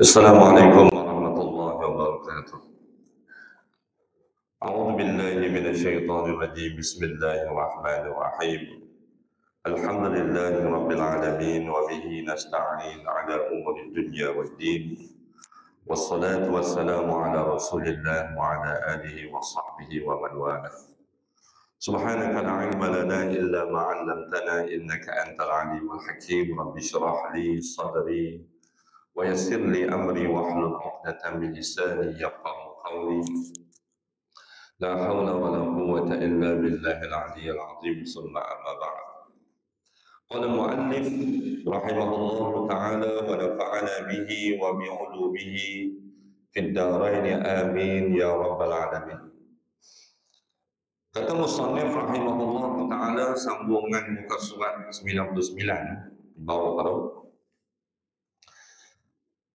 السلام عليكم ورحمة الله وبركاته. أعوذ بالله من الشيطان الرجيم. بسم الله الرحمن الرحيم. الحمد لله رب العالمين وبه نستعين على أمور الدنيا والدين، والصلاة والسلام على رسول الله وعلى آله وصحبه ومن والاه. سبحانك لا علم لنا إلا ما علمتنا إنك أنت العليم الحكيم. رب اشرح لي صدري ويسر لي أمري واحلل عقدة من لساني يفقهوا قولي. لا حول ولا قوة إلا بالله العلي العظيم. ثم أما بعد. قال المؤلف رحمه الله تعالى ونفعنا به وبعلومه في الدارين آمين يا رب العالمين. Kata musannif rahimahullah ta'ala, sambungan muka surat 99 di bawah pada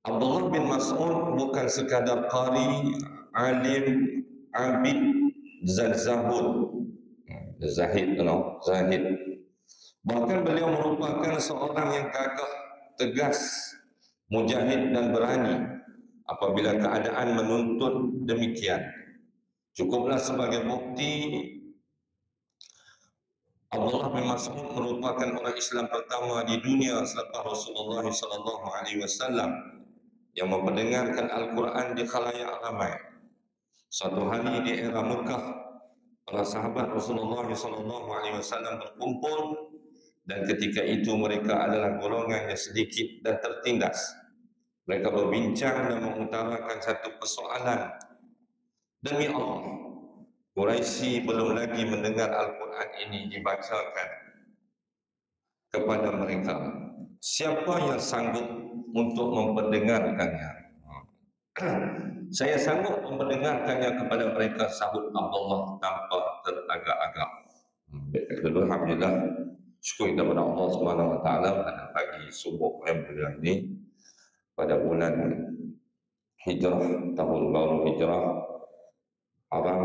Abdullah bin Mas'ud bukan sekadar qari, alim, abid, zahid, zahid. Bahkan beliau merupakan seorang yang gagah, tegas, mujahid dan berani apabila keadaan menuntut demikian. Cukuplah sebagai bukti Abdullah bin Mas'ud merupakan orang Islam pertama di dunia selepas Rasulullah SAW yang memperdengarkan Al-Quran di khalayak ramai. Suatu hari di era Mekah, para sahabat Rasulullah SAW berkumpul, dan ketika itu mereka adalah golongan yang sedikit dan tertindas. Mereka berbincang dan mengutarakan satu persoalan. Demi Allah, Quraisy belum lagi mendengar Al-Quran ini dibacakan kepada mereka. Siapa yang sanggup untuk memperdengarkannya? Saya sanggup memperdengarkannya kepada mereka, sahut Abdullah tanpa teragak-agak. Kedua, alhamdulillah, syukur kepada Allah Subhanahu Wa Taala pada pagi subuh yang mulia ini pada bulan Hijrah, tahun baru Hijrah Haram,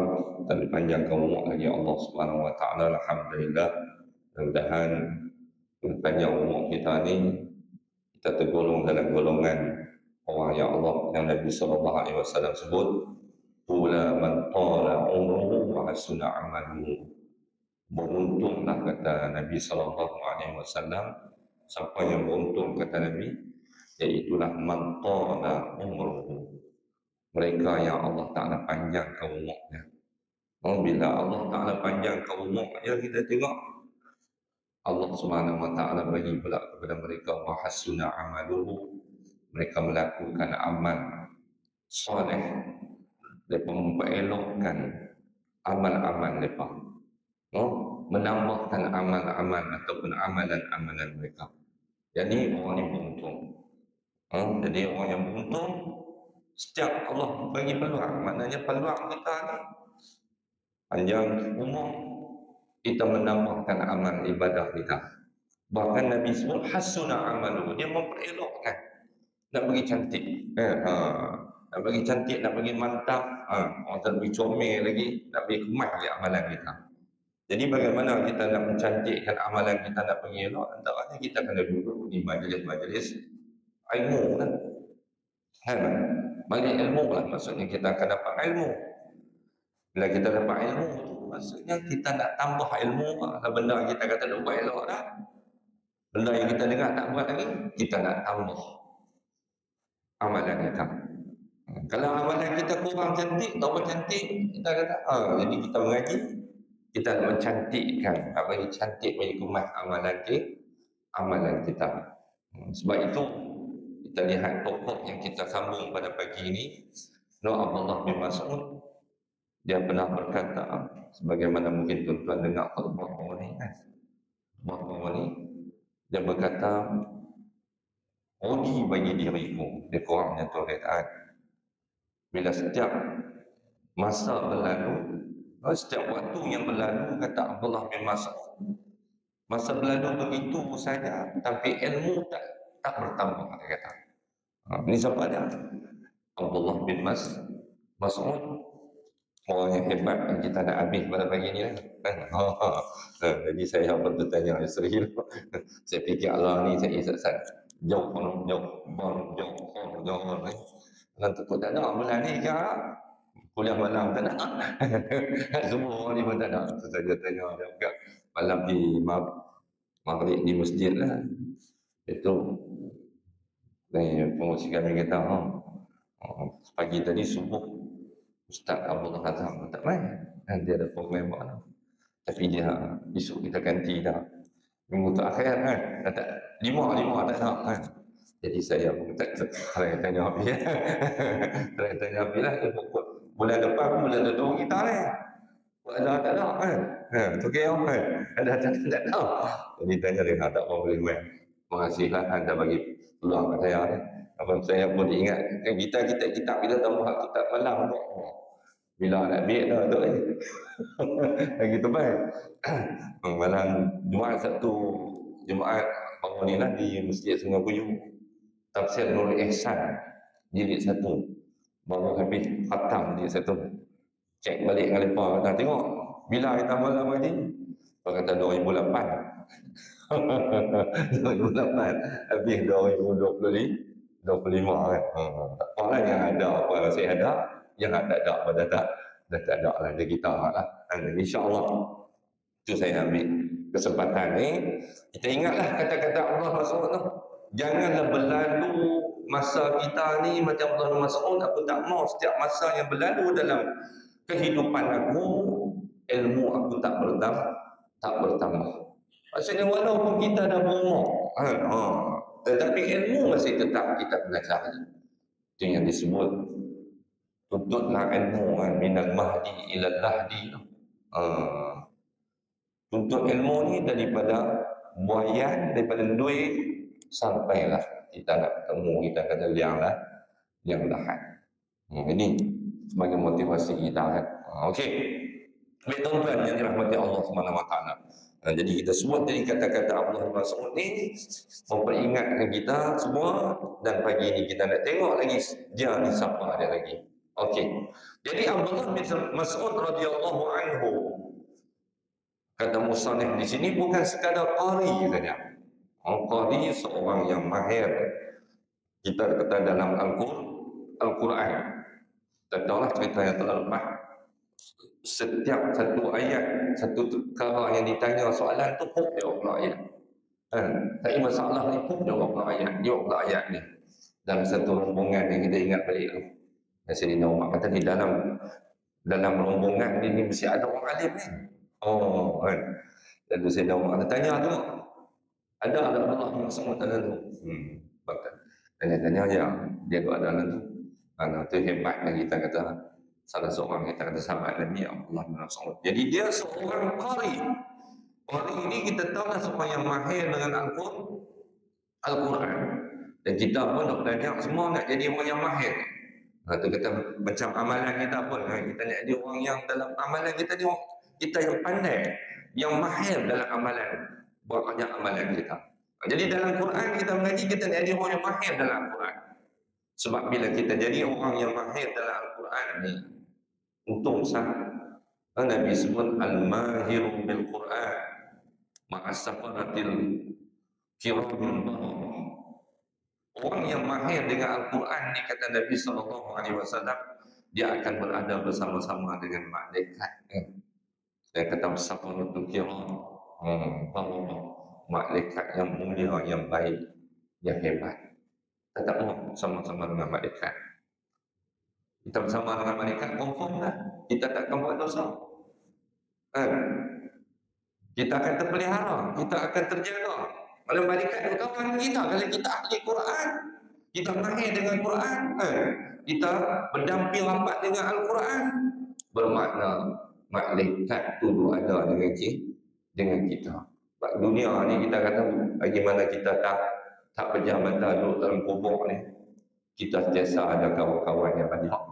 dan dipanjangkan umur lagi Allah Subhanahu Wa Taala. Alhamdulillah, mudah-mudahan panjang umur kita ni, kita tergolong dalam golongan orang yang Allah, yang Nabi SAW sebut, "Ula man tala umruhu wa hasuna amaluhu." Beruntunglah, kata Nabi SAW. Siapa yang beruntung, kata Nabi, iaitulah man tala umruhu, mereka yang Allah Ta'ala panjangkan umurnya. Bila Allah Ta'ala panjangkan umurnya, kita tengok Allah Subhanahu Wa Ta'ala bagi pula kepada mereka wa hasuna amaluhu, mereka melakukan amal soleh, mereka memperelokkan amal-amal mereka, menambahkan amal-amal ataupun amalan-amalan mereka. Jadi orang yang beruntung. Jadi orang yang beruntung, setiap Allah bagi peluang, maknanya peluang kita ni panjang umur, kita menambahkan amal ibadah kita. Bahkan Nabi sebut hasuna amalu, dia memperelokkan, nak bagi cantik, nak bagi cantik, nak bagi mantap, orang tak bagi comel lagi, nak bagi kemas lagi amalan kita. Jadi bagaimana kita nak mencantikkan amalan kita, nak bagi elok? Antaranya kita kena duduk di majlis-majlis ilmu kan. Majlis ilmu lah, maksudnya kita akan dapat ilmu. Bila kita dapat ilmu, maksudnya kita nak tambah ilmu. Kalau benda kita kata tak buat elok dah, benda yang kita dengar tak buat lagi, kita nak tambah amalan kita. Kalau amalan kita kurang cantik, tak buat cantik, kita kata, jadi kita mengaji, kita nak mencantikkan, bagi cantik, bagi kemas amalan kita. Sebab itu, kita lihat tokoh yang kita sambung pada pagi ini, Abdullah bin Mas'ud. Dia pernah berkata, sebagaimana mungkin tuan-tuan dengar khutbah ini kan, khutbah ini, dia berkata, "Rugi bagi diriku," dia kurangnya tuan-tuan, bila setiap masa berlalu, setiap waktu yang berlalu, kata Abdullah bin Mas'ud, masa berlalu begitu saja, tapi ilmu tak bertambah, dia kata. Ini siapa dia? Abdullah bin Mas'ud. Orang yang hebat yang kita nak habis pada pagi ni kan. Jadi saya bertanya isteri, saya fikir Allah ni, saya jauh, Johor ni. Orang takut tak nak bulan ni ke? Kuliah malam tak nak. Semua orang ni pun tak nak. Saya tanya dia juga. Malam di maghrib di masjid lah. Itu ni pengurusi kami kata, pagi tadi subuh Ustaz Abdul Hazam tak main. Dia ada program mana. Tapi dia besok kita ganti dah. Minggu terakhir kan. Kata lima tak nak kan. Jadi saya pun tak tanya habis. Tanya habis lah. Bulan depan pun bulan kedua kita ni. Ada tak nak kan. Okey kan. Ada tak nak. Jadi tanya dia tak apa boleh buat. Terima kasihlah anda bagi peluang kat saya ni. Abang saya pun ingat kan kita bila tambah kitab malam tu. Bila nak ambil dah tu ni. Gitu baik. Malam Jumaat Sabtu Jumaat bangun ni lah di Masjid Sungai Buyu. Tafsir Nurul Ihsan jilid 1. Baru habis khatam jilid 1. Cek balik dengan lepas kata tengok bila kita malam ni. Dia kata 2008. 2008 habis 2025 kan. Tak apa lah yang ada apa masih ada, yang tak ada apa dah tak ada lah dia kita lah. InsyaAllah itu saya ambil kesempatan ni. Kita ingatlah kata-kata Allah Mas'ud tu. Janganlah berlalu masa kita ni macam Allah Mas'ud. Aku tak mau setiap masa yang berlalu dalam kehidupan aku, ilmu aku tak bertambah. Maksudnya walaupun kita dah berumur, tetapi ilmu masih tetap kita kena cari. Itu yang disebut tuntutlah ilmu kan, minal mahdi ilal lahdi. Tuntut ilmu ni daripada buayan, daripada duit sampailah kita nak ketemu, kita kata yang lahat. Ini sebagai motivasi kita kan. Okey. Baik tuan-tuan yang dirahmati Allah Subhanahu Wa Taala. Jadi kita sebut dari kata-kata Allah Mas'ud ni memperingatkan kita semua, dan pagi ini kita nak tengok lagi dia ni siapa dia lagi. Okey. Jadi Abdullah bin Mas'ud radhiyallahu anhu, kata musannif di sini bukan sekadar qari saja. Qari seorang yang mahir. Kita kata dalam Al-Quran. Tak tahulah cerita yang telah lepas. Setiap satu ayat, satu perkara yang ditanya soalan tu pun jawab pula ayat. Tak ada masalah ni pun jawab pula ayat. Jawab pula ayat ni. Dalam satu rombongan yang kita ingat balik tu. Sayyidina Umar kata ni dalam rombongan ni mesti ada orang alim ni. Kan. Lalu Sayyidina Umar tanya tu. Ada Allah semua dalam tu. Tanya-tanya ya. Dia tu ada dalam tu. Itu hebatnya kita kata. Salah seorang kita kata sahabat Nabi Allah bin Mas'ud. Jadi dia seorang qari. Qari ini kita tahu lah seorang yang mahir dengan Al-Quran. Dan kita pun nak belajar semua nak jadi orang yang mahir. Itu kata macam amalan kita pun. Kita nak jadi orang yang dalam amalan kita ni, kita yang pandai, yang mahir dalam amalan. Buat banyak amalan kita. Jadi dalam Quran kita mengaji, kita nak jadi orang yang mahir dalam Al-Quran. Sebab bila kita jadi orang yang mahir dalam Al-Quran ni, untung sangat. Nabi sebut al-mahiru bil Quran ma'as-safaratil kiramil bararah. Orang yang mahir dengan Al-Quran ni, kata Nabi SAW, dia akan berada bersama-sama dengan malaikat. Dia kata safaratul kiram bararah, malaikat yang mulia, yang baik, yang hebat. Kita tak mau sama-sama dengan malaikat. Kita bersama dengan malaikat, confirm lah. Kita takkan buat dosa. Kita akan terpelihara, kita akan terjaga. Kalau malaikat berkawan kita, kalau kita ahli Quran, kita mahir dengan Quran, kita berdamping rapat dengan Al-Quran, bermakna malaikat tu ada dengan kita. Sebab dunia ni kita kata bagaimana kita tak berjabatan duduk dalam kubur ni. Kita sentiasa ada kawan-kawan yang banyak.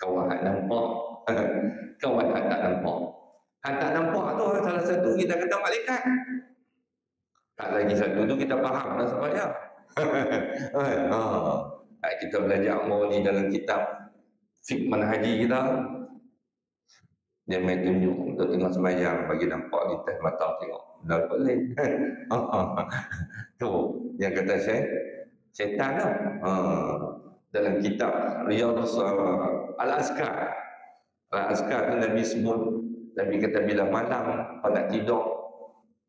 Kawan yang nampak, kawan yang tak nampak. Yang tak nampak tu salah satu kita kata malaikat. Tak lagi satu tu kita faham dah sebenarnya. Kita belajar ni dalam kitab fiqh manhaji kita. Dia main tunjuk untuk tengok sembahyang, bagi nampak di teh mata tengok. Dah boleh. Tu yang kata syaitan tu. dalam kitab Riyadhus Al-Azkar. Al-Azkar tu Nabi sebut, Nabi kata bila malam apa nak tidur,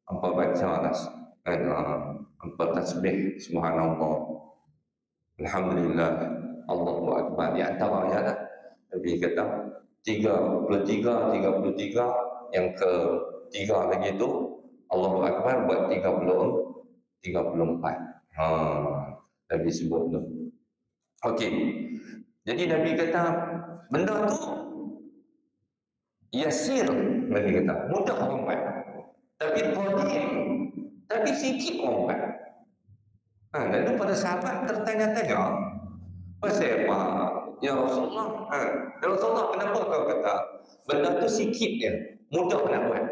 hampa baca lah, hampa tasbih subhanallah, alhamdulillah, Allahu akbar. Di antaranya lah Nabi kata 33, yang ke 3 lagi tu Allahu akbar buat 34. Nabi sebut tu. Okey. Jadi Nabi kata benda tu yasir, Nabi kata mudah orang buat. Tapi qadim, tapi sikit orang buat. Lalu pada sahabat tertanya-tanya, pasal apa? Ya Rasulullah, ya Rasulullah, kenapa kau kata benda tu sikit je, mudah nak buat,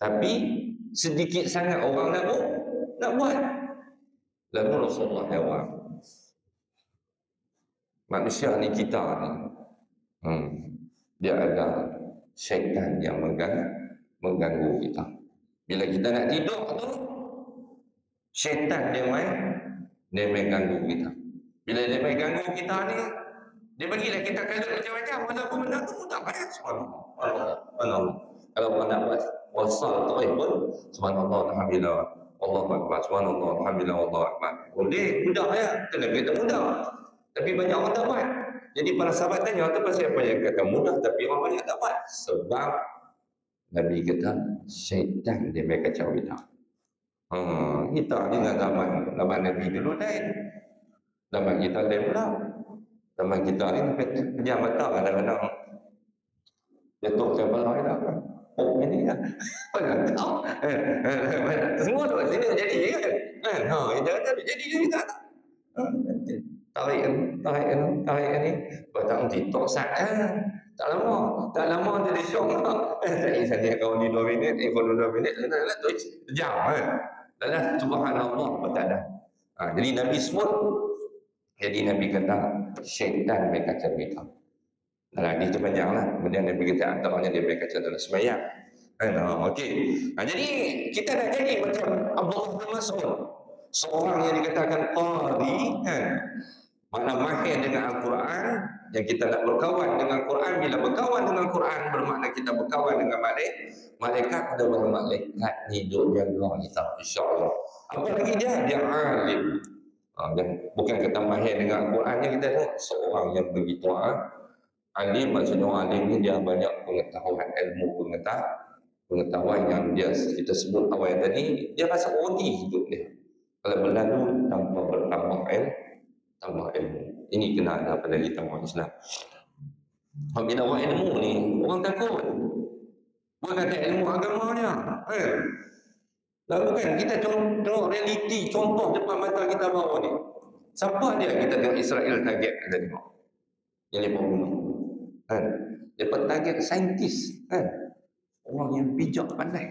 tapi sedikit sangat orang nak buat? Lalu Rasulullah jawab, manusia ni, kita ni, dia ada syaitan yang mengganggu kita. Bila kita nak tidur tu, syaitan dia mengganggu kita. Bila dia mengganggu kita ni, dia bagilah kita kalut macam-macam. Walaupun benda tu mudah kan? Subhanallah. Kalau orang nak buat wasal tu pun, subhanallah, alhamdulillah, Allahu akbar, subhanallah, alhamdulillah, Allahu akbar. Boleh, mudah ya. Kena kata mudah. Tapi banyak orang tak buat. Jadi para sahabat tanya, tu pasal apa yang kata mudah tapi orang banyak tak buat? Sebab Nabi kata syaitan dia main kacau kita. Kita dengan zaman Nabi dulu lain. Zaman kita lain pula. Zaman kita ni pejam mata kadang-kadang. Jatuh ke kepala kita. Oh ini kan. Mana tahu. Semua tu sini jadi kan. Kita kata jadi kita. Tarik ni. Batang TikTok sat tak lama dia syok lah. Saya saja kau ni 2 minit, baru 2 minit, dah tu sejam kan. Dah subhanallah, tak ada. Jadi Nabi sebut, jadi Nabi kata syaitan mereka kacau kita. Hadis tu panjang lah. Kemudian Nabi kata antaranya dia mereka kacau dalam sembahyang. Okey. Jadi kita nak jadi macam Abdullah bin Mas'ud, seorang yang dikatakan qari kan. Makna mahir dengan Al-Quran, yang kita nak berkawan dengan Quran. Bila berkawan dengan Quran bermakna kita berkawan dengan malaikat. Ada orang malaikat hidup jaga kita, insya-Allah. Apa lagi dia alim. Dan bukan kata mahir dengan Al-Quran yang kita tengok seorang yang begitu alim. Maksudnya alim ni dia banyak pengetahuan, ilmu pengetahuan yang dia kita sebut awal tadi. Dia rasa odi hidup dia kalau berlalu tanpa bertambah tambah ilmu. Ini kena ada pada kita orang Islam. Bila orang ilmu ni, orang takut. Bukan kata ilmu agamanya. Lalu kan kita tengok realiti, contoh depan mata kita baru ni. Siapa dia kita tengok Israel target kita tengok? Yang dia bunuh. Dia target saintis. Orang yang bijak pandai.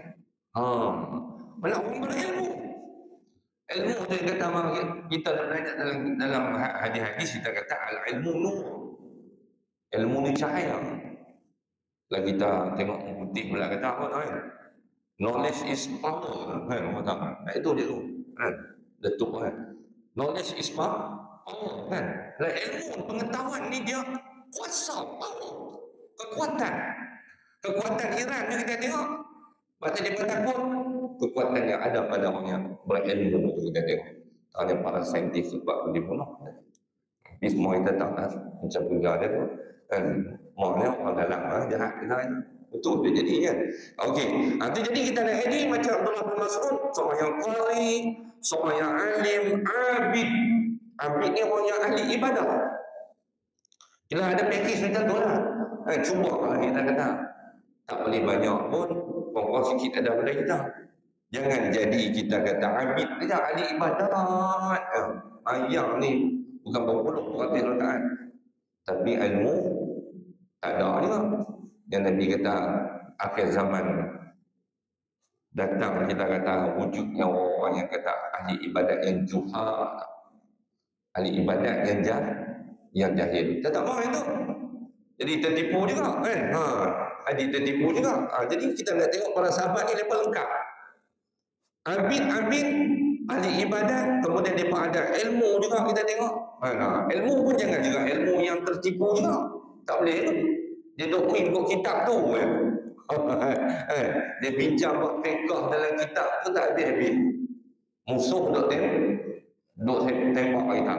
Mana orang berilmu. Ilmu tu yang kata kita belajar dalam hadis-hadis, kita kata al-ilmu nur. Ilmu ni cahaya. Kalau kita tengok putih pula kata apa kan? Knowledge is power. Orang tahu. Itu dia tu. Letup kan. Knowledge is power. Kan? Ilmu, pengetahuan ni dia kuasa, power. Kekuatan Iran ni kita tengok. Maka dia takut. Kekuatan yang ada pada orang yang berilmu itu kita tengok. Ada para saintis sebab dibunuh. Ini semua kita tak macam kerja dia tu. Maunya orang dalam jahat kita. Betul dia jadi kan. Okey. Jadi kita nak jadi macam Abdullah bin Mas'ud, seorang yang qari, seorang yang alim, abid. Abid ni orang yang ahli ibadah. Kita ada package macam tu lah. Cuba kalau kita kata tak boleh banyak pun, pokok sikit ada pada kita. Jangan jadi kita kata abid saja, ahli ibadat. Ayat ni bukan berpuluh ratus rakaat. Tapi ilmu tak ada juga. Yang Nabi kata akhir zaman datang, kita kata wujudnya orang yang kata ahli ibadat yang juhal, ahli ibadat yang jahil. Kita tak mahu itu. Jadi tertipu juga kan. Tertipu juga. Jadi kita nak tengok para sahabat ni lepas lengkap. Abid ahli ibadat, kemudian mereka ada ilmu juga kita tengok. Ilmu pun jangan juga ilmu yang tertipu juga. Tak boleh tu. Dia duk ikut kitab tu. Dia bincang buat fiqh dalam kitab tu tak habis-habis. Musuh duk tembak kita.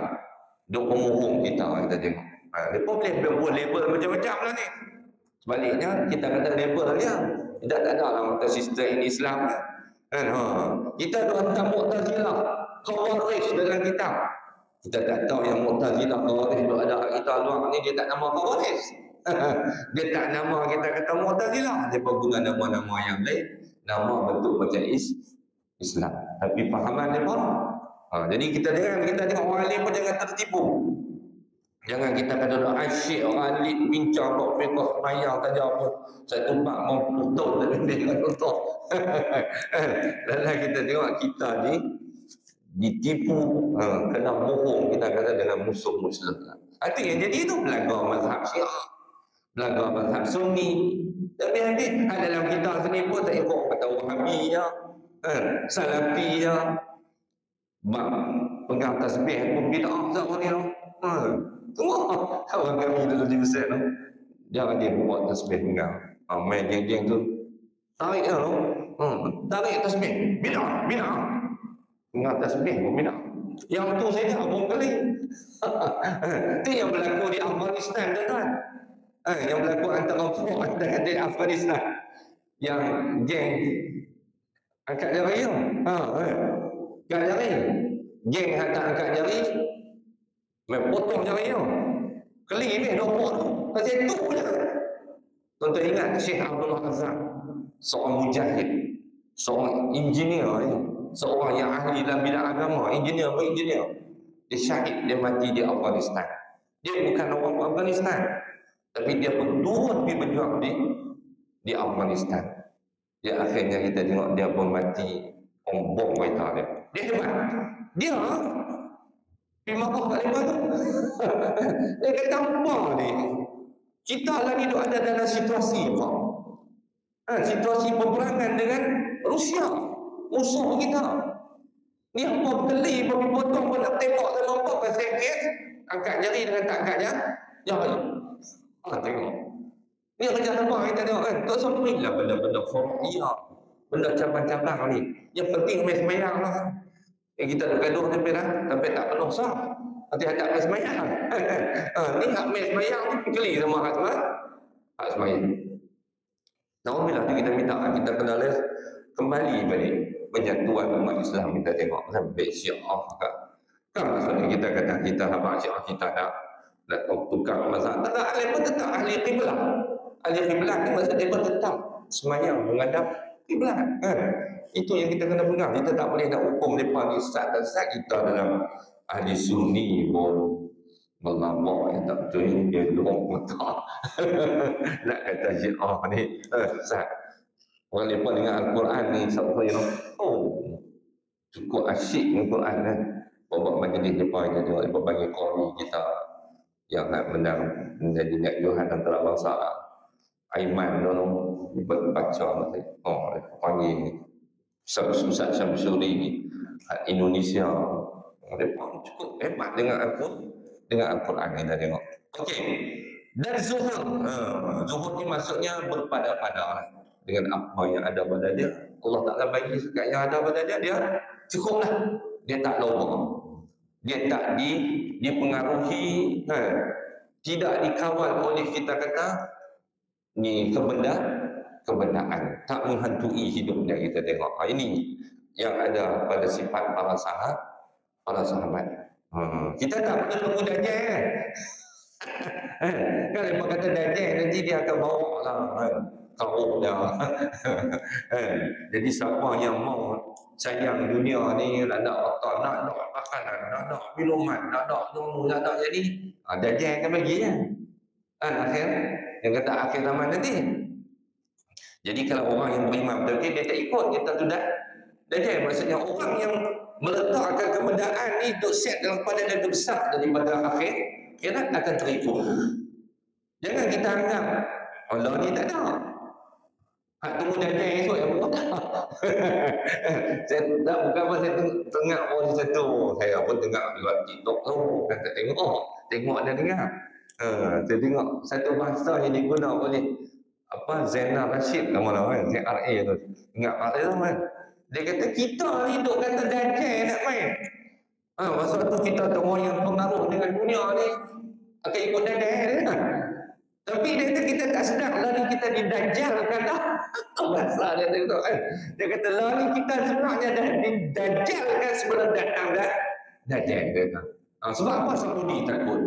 Duk pemuhung kita tengok. Mereka boleh buat label macam-macam lah ni. Sebaliknya kita kata label dia. Tidak ada lah kata sistem ini Islam. Kita ada hantar Mu'tazilah, Khawarij dalam kitab. Kita tak tahu yang Mu'tazilah, Khawarij itu ada kita luar ni, dia tak nama Khawarij. Dia tak nama kita kata Mu'tazilah. Dia guna nama-nama yang lain. Nama bentuk macam Islam. Tapi fahaman dia pun. Jadi kita tengok orang lain pun jangan tertipu. Jangan kita kata asyik orang alim bincang buat fiqh semayang saja apa. Saya tumpak mau tutup dan dia tutup. Dalam kita tengok kita ni ditipu, kena bohong kita kata dengan musuh Muslim. Itu yang jadi tu belagar mazhab Syiah, belagar mazhab Sunni. Tapi dalam kita sini pun tak ikut kata Wahabi ya, Salafi ya, pegang tasbih pun bid'ah tak boleh tu. Semua kawan kami dulu di Mesir tu, jangan dia buat tasbih pegang. Main geng-geng tu tarik tu, tarik tasbih bid'ah. Pegang tasbih pun bid'ah. Yang tu saya abang kali. Itu yang berlaku di Afghanistan tuan. Yang berlaku antara Fuad dan di Afghanistan. Yang geng angkat jari tu. Angkat jari. Geng angkat jari. Potong jari tu. Keli ni dopok tu. Pasal tu je. Tuan-tuan ingat Syekh Abdullah Azhar, seorang mujahid, seorang engineer ni, seorang yang ahli dalam bidang agama, engineer. Dia syahid, dia mati di Afghanistan. Dia bukan orang Afghanistan, tapi dia pun turun pergi berjuang di Afghanistan. Dia akhirnya kita tengok dia pun mati bom kereta dia. Dia hebat. Dia pergi maaf kat lima tu. Dia kata apa ni? Kita lagi duk ada dalam situasi apa? Situasi peperangan dengan Rusia, musuh kita. Ni apa beli, apa potong, apa nak tembak dalam apa pasal kes, angkat jari dengan tak angkat jari. Tengok. Ni kerja apa kita tengok kan? Tak sampai lah benda-benda faraiyah, benda cabang-cabang ni. Yang penting sembahyang lah. Kita duk gaduh sampai tak penuh sah. Nanti hadap main semayang. Ni hak main semayang ni keli sama hak semayang. Alhamdulillah kita minta kita kenal kembali balik penyatuan umat Islam. Kita tengok sampai Syiah kan maksudnya kita kata kita habaq Syiah kita nak tukar mazhab. Tak ahli pun tetap ahli qiblah. Ahli qiblah ni maksudnya dia tetap semayang menghadap qiblah kan. Itu yang kita kena pegang. Kita tak boleh nak hukum mereka ni sat dan sat. Kita dalam ahli Sunni pun melambak yang tak betul. Dia dorong mata. Nak kata Syiah ni sat. Orang mereka dengan Al-Quran ni siapa yang cukup asyik dengan Al-Quran kan. Bawa majlis mereka yang tengok mereka bagi qari kita yang nak menjadi nak Yohan antara bangsa Aiman tu baca mereka panggil ni Ustaz Syamsuri Indonesia. Mereka cukup hebat dengan Al-Quran kita tengok. Okey. Dan zuhud ni maksudnya berpada-pada dengan apa yang ada pada dia. Allah Ta'ala bagi sekat yang ada pada dia, dia cukuplah. Dia tak lomba. Dia tak dipengaruhi, tidak dikawal oleh kita kata ni kebenaran, tak menghantui hidupnya kita tengok. Ini yang ada pada sifat para sahabat. Kita tak perlu tunggu Dajjal kan mereka kata Dajjal nanti dia akan bawa lah kaum dia. Jadi siapa yang mau sayang dunia ni, nak otak, nak makanan, nak minuman, nak jadi Dajjal akan bagi kan akhir yang kata akhir zaman nanti. Jadi kalau orang yang beriman betul dia tak ikut, kita sudah Dajjal. Maksudnya orang yang meletakkan kebenaran ni duk set dalam pada dia besar daripada akhir kira akan terikut. Jangan kita anggap Allah ni tak ada. Hak tunggu dajjal esok yang buka. Saya tak, bukan apa saya tengah pun di situ. Saya pun tengah buat TikTok tu. Kata tengok dan dengar. Saya tengok satu bahasa yang digunakan oleh Zainal Rashid nama kan, ZRA tu. Ingat bahasa tu kan. Dia kata kita ni duk kata dajjal nak main. Masa tu kita tengok yang pengaruh dengan dunia ni akan ikut dajjal kan. Tapi dia kata kita tak sedar lari kita didajjalkan dah. Bahasa dia tu kan. Dia kata lari kita sebenarnya dah didajjalkan sebelum datang dah dajjal dia kata. Sebab apa Saudi takut?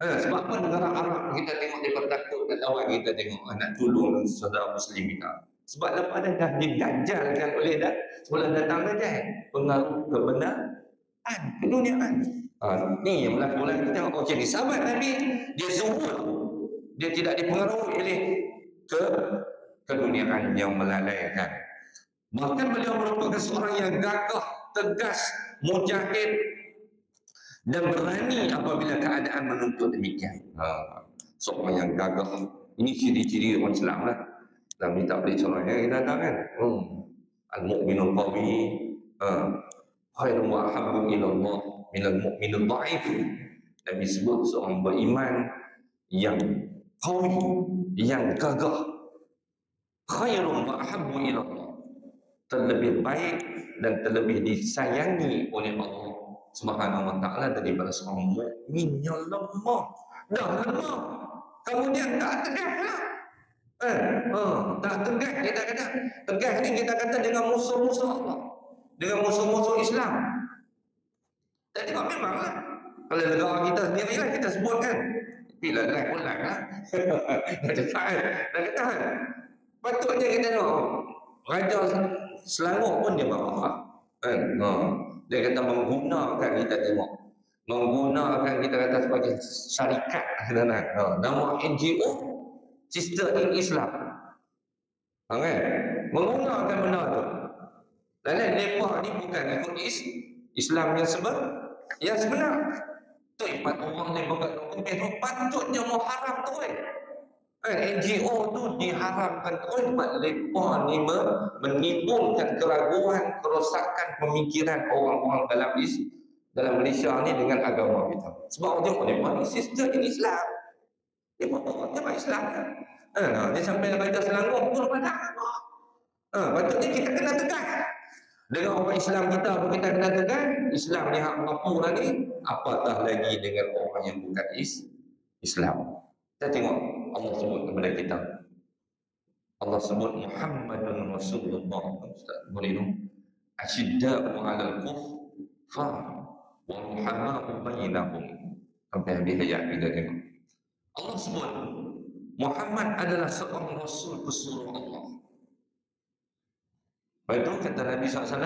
Sebab apa negara Arab kita tengok dia takut dan lawan kita tengok nak tolong saudara muslim kita. Sebab lepas dah didajjalkan oleh dah sebelum datang dajjal pengaruh kebenaran keduniaan. Ni yang berlaku lah. Kita tengok jadi sahabat Nabi dia zuhud, dia tidak dipengaruhi oleh keduniaan yang melalaikan. Bahkan beliau merupakan seorang yang gagah, tegas, mujahid dan berani apabila keadaan menuntut demikian. Seorang yang gagah. Ini ciri-ciri orang Islam lah. Dalam ni tak boleh contohnya kita datang kan. Al-mu'minul qawi khairun wa ahabbu ila Allah minal mu'minul dha'if. Nabi sebut seorang beriman yang qawi, yang gagah, khairun wa ahabbu ila Allah, terlebih baik dan terlebih disayangi oleh Allah Subhanahu wa taala daripada seorang mukmin yang lemah. Dah lemah, kemudian tak tegas lah. Tak tegas, kita kata tegas ni kita kata dengan musuh-musuh Allah, dengan musuh-musuh Islam. Dan tengok memanglah kalau negara kita sendiri lah kita sebut kan, bila live pun live lah. Dah cakap kan, dah kata kan, patutnya kita tengok Raja Selangor pun dia marah kan. Dia kata menggunakan, kita tengok menggunakan, kita kata sebagai syarikat nama NGO Sister in Islam kan, menggunakan benda tu. Dan mereka ni bukan ikut Islam yang sebenar. Tu empat orang ni bukan dokumen patutnya muharam tu NGO tu diharamkan tu sebab mereka ni menimbulkan keraguan, kerosakan pemikiran orang-orang dalam Malaysia ni dengan agama kita. Sebab dia ni sister in Islam, dia bukan Islam. Dia sampai Raja Selangor pun pada apa? Patutnya kita kena tegas dengan orang Islam kita pun kita kena tegas. Islam ni hak mampu lagi, apatah lagi dengan orang yang bukan Islam. Kita tengok Allah sebut kepada kita. Allah sebut Muhammadun Rasulullah. Boleh tu? Asyidda'u 'alal kuffar wa ruhama'u bainahum. Sampai habis ayat kita tengok. Allah sebut Muhammad adalah seorang Rasul pesuruh Allah. Lepas itu kata Nabi SAW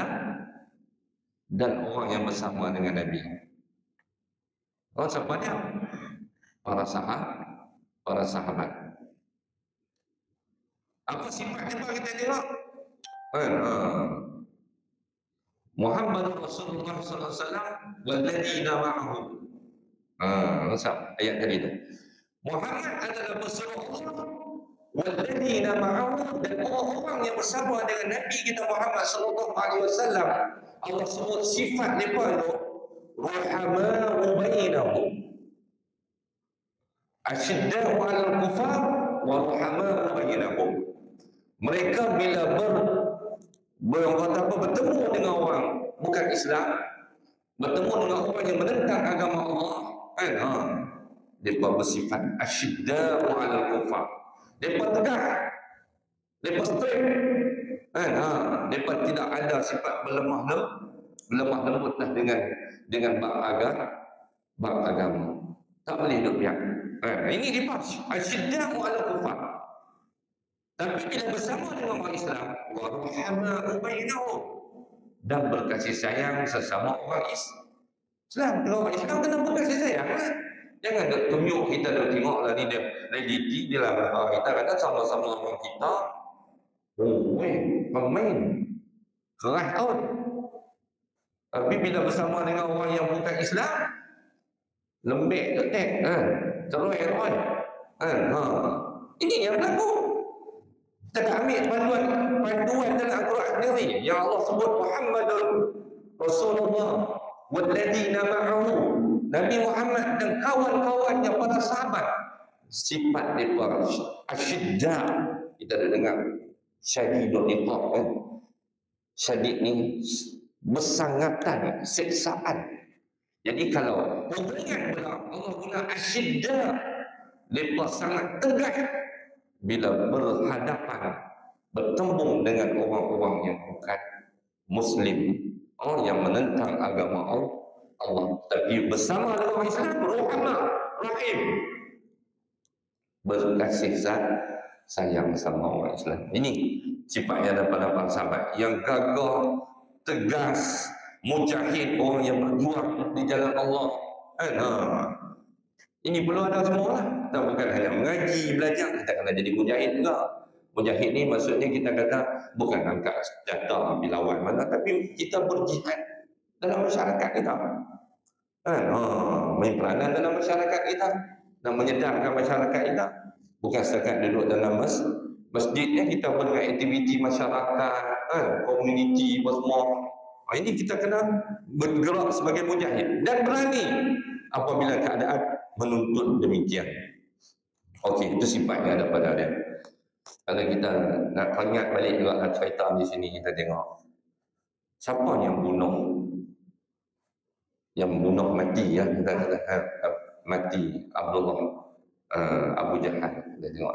dan orang yang bersama dengan Nabi. Orang siapa dia? Para sahabat. Apa sifatnya apa kita tengok? Muhammad Rasulullah SAW walladzina ma'ahu. Ayat tadi tu. Muhammad adalah pesuruh Allah, walladzina ma'ahu, dan orang-orang yang bersama dengan Nabi kita Muhammad sallallahu alaihi wasallam. Allah sebut sifat mereka itu rahama'u bainahum. Asyidda'u 'alal kufar wa rahama'u bainahum. Mereka bila bertemu dengan orang bukan Islam, bertemu dengan orang yang menentang agama Allah kan, mereka bersifat asyidda'u 'alal kufar. Mereka tegas, mereka straight kan, mereka tidak ada sifat berlemah lembut dengan bab agama. Tak boleh duduk biar. Ini dipas asyidda'u 'alal kufar. Tapi bila bersama dengan orang Islam, wa rahama'u bainahum, dan berkasih sayang sesama orang Islam. Kalau orang Islam kena berkasih sayang kan? Jangan tunjuk kita dah tengoklah ni dia realiti dia lah kita kata sama-sama orang kita. Pemain keras out. Tapi bila bersama dengan orang yang bukan Islam, lembek detek terus. Ini yang berlaku. Kita nak ambil panduan dalam Al-Quran sendiri. Yang Allah sebut Muhammadun Rasulullah walladzina ma'ahu. Nabi Muhammad dan kawan-kawannya para sahabat. Sifat mereka asyidda. Kita ada dengar syadidul iqab kan. Syadid ni bersangatan, siksaan. Jadi kalau ingat pula Allah guna asyidda, mereka sangat tegas bila berhadapan, bertembung dengan orang-orang yang bukan Muslim, orang yang menentang agama Allah. Tapi bersama dengan orang Islam, Rahman, Rahim, berkasih sayang sama orang Islam. Ini sifatnya daripada para sahabat yang gagah, tegas, mujahid, orang yang berjuang di jalan Allah. Ini perlu ada semua lah. Kita bukan hanya mengaji, belajar, kita kena jadi mujahid juga. Mujahid ni maksudnya kita kata bukan angkat senjata api lawan mana, tapi kita berjihad dalam masyarakat kita. Main peranan dalam masyarakat kita dan menyedarkan masyarakat kita. Bukan setakat duduk dalam masjidnya, kita beraktiviti masyarakat, komuniti, semua. Ini kita kena bergerak sebagai mujahid dan berani apabila keadaan menuntut demikian. Okey, itu sifatnya daripada dia. Kalau kita nak ingat balik juga cerita di sini, kita tengok siapa yang bunuh mati ya, kita kata mati Abdullah Abu Jahal. Kita tengok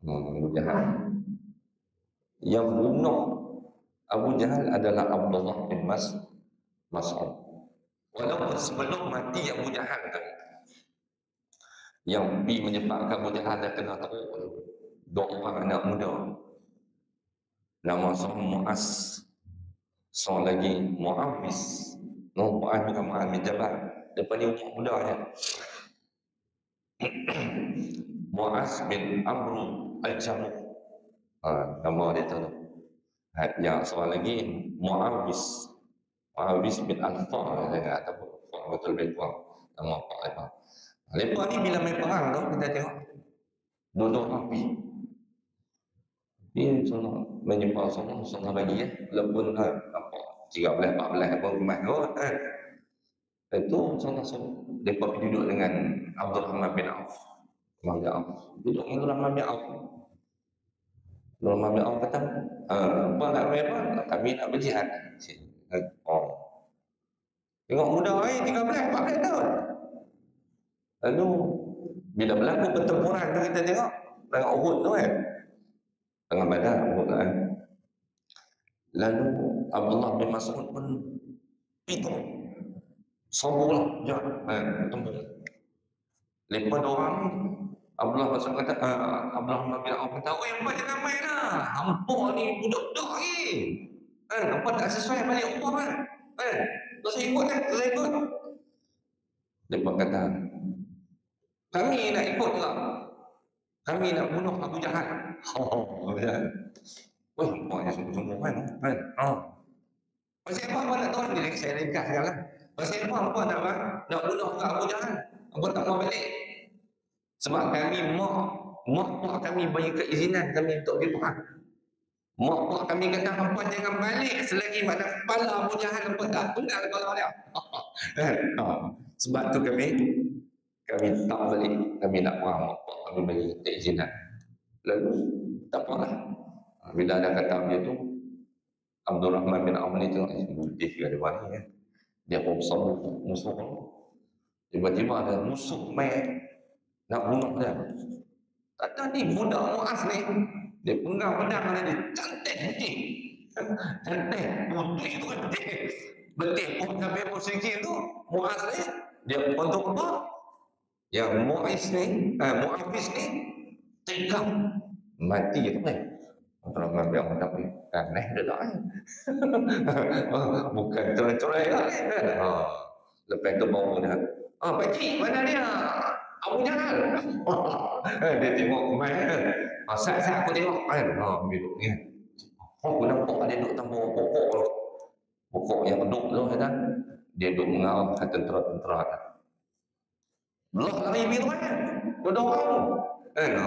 Abu Jahal yang bunuh Abu Jahal adalah Abdullah bin Mas'ud. Walaupun sebelum mati Abu Jahal tadi, yang pergi menyebabkan Abu Jahal dah kena teruk, dua orang anak muda, nama seorang Mu'az, seorang lagi Mu'awis. Mu'az bukan Mu'az bin Jabal, depan ni umur muda je. Mu'az bin Amru Al-Jamuh, nama dia tu. Yang seorang lagi Mu'awis bin Al-Far, ataupun betul betul nama Pak Lepas. Lepas ni bila main perang tu, kita tengok duduk api. Dia sana menyembah sana bagi ya. Walaupun apa 13 14 apa rumah tu kan. Itu sana depa duduk dengan Abdurrahman bin Auf. Duduk dengan Abdurrahman bin Auf. Abdurrahman bin Auf kata, apa nak main apa? Kami nak berjihad. Tengok muda ni 13 14 tahun. Lalu bila berlaku pertempuran tu, kita tengok tengok Uhud tu kan, tengah Badar Uhud kan. Lalu Abdullah bin Mas'ud pun pitung sombonglah tembung. Lepas orang Abdullah bin Mas'ud kata, Abdullah bin Auf kata, "Oi, hangpa jangan main lah. Hangpa ni budak-budak ni. Hangpa tak sesuai balik umur kan. Tak ikut kan, tak ikut." Lepas kata, "Kami nak ikut juga. Kami nak bunuh Abu Jahal." Abu Jahal. Wah, buatnya sungguh-sungguh kan. Pasal apa nak tahu ni? Saya ringkas sekarang. Pasal apa nak bunuh Abu Jahal? Apa tak mau balik? Sebab kami mak pak kami bagi keizinan kami untuk pergi perang. Mak pak kami kata hampa jangan balik selagi mana kepala Abu Jahal hampa tak penggal kepala dia. Sebab tu kami tak balik, kami nak perang, mak pak kami bagi keizinan. Lalu tak apalah. Bila ada kata dia tu, Abdurrahman bin Auf ni tengok putih ke dia ni kan. Dia pun bersama musuh. Tiba-tiba ada musuh main nak bunuh dia. Kata ni budak Mu'az ni, dia pegang pedang dia, cantik putih. Cantik putih tu cantik. Betul pun sampai musyrikin tu, Mu'az ni, dia untuk apa? Yang Mu'awis ni tegang mati tu kan. Orang ambil orang tapi aneh dia tak kan. Bukan cerai-cerai lah kan. Lepas tu bawa dia. Pakcik mana dia? Abu Jahal. Dia tengok main kan. Saat-saat aku tengok kan. Duduk ni kan. Aku nampak dia duduk tanpa pokok tu. Pokok yang duduk tu kan. Dia duduk mengarah ke tentera-tentera kan. Belah lari biru kan. Dua orang tu. Kan.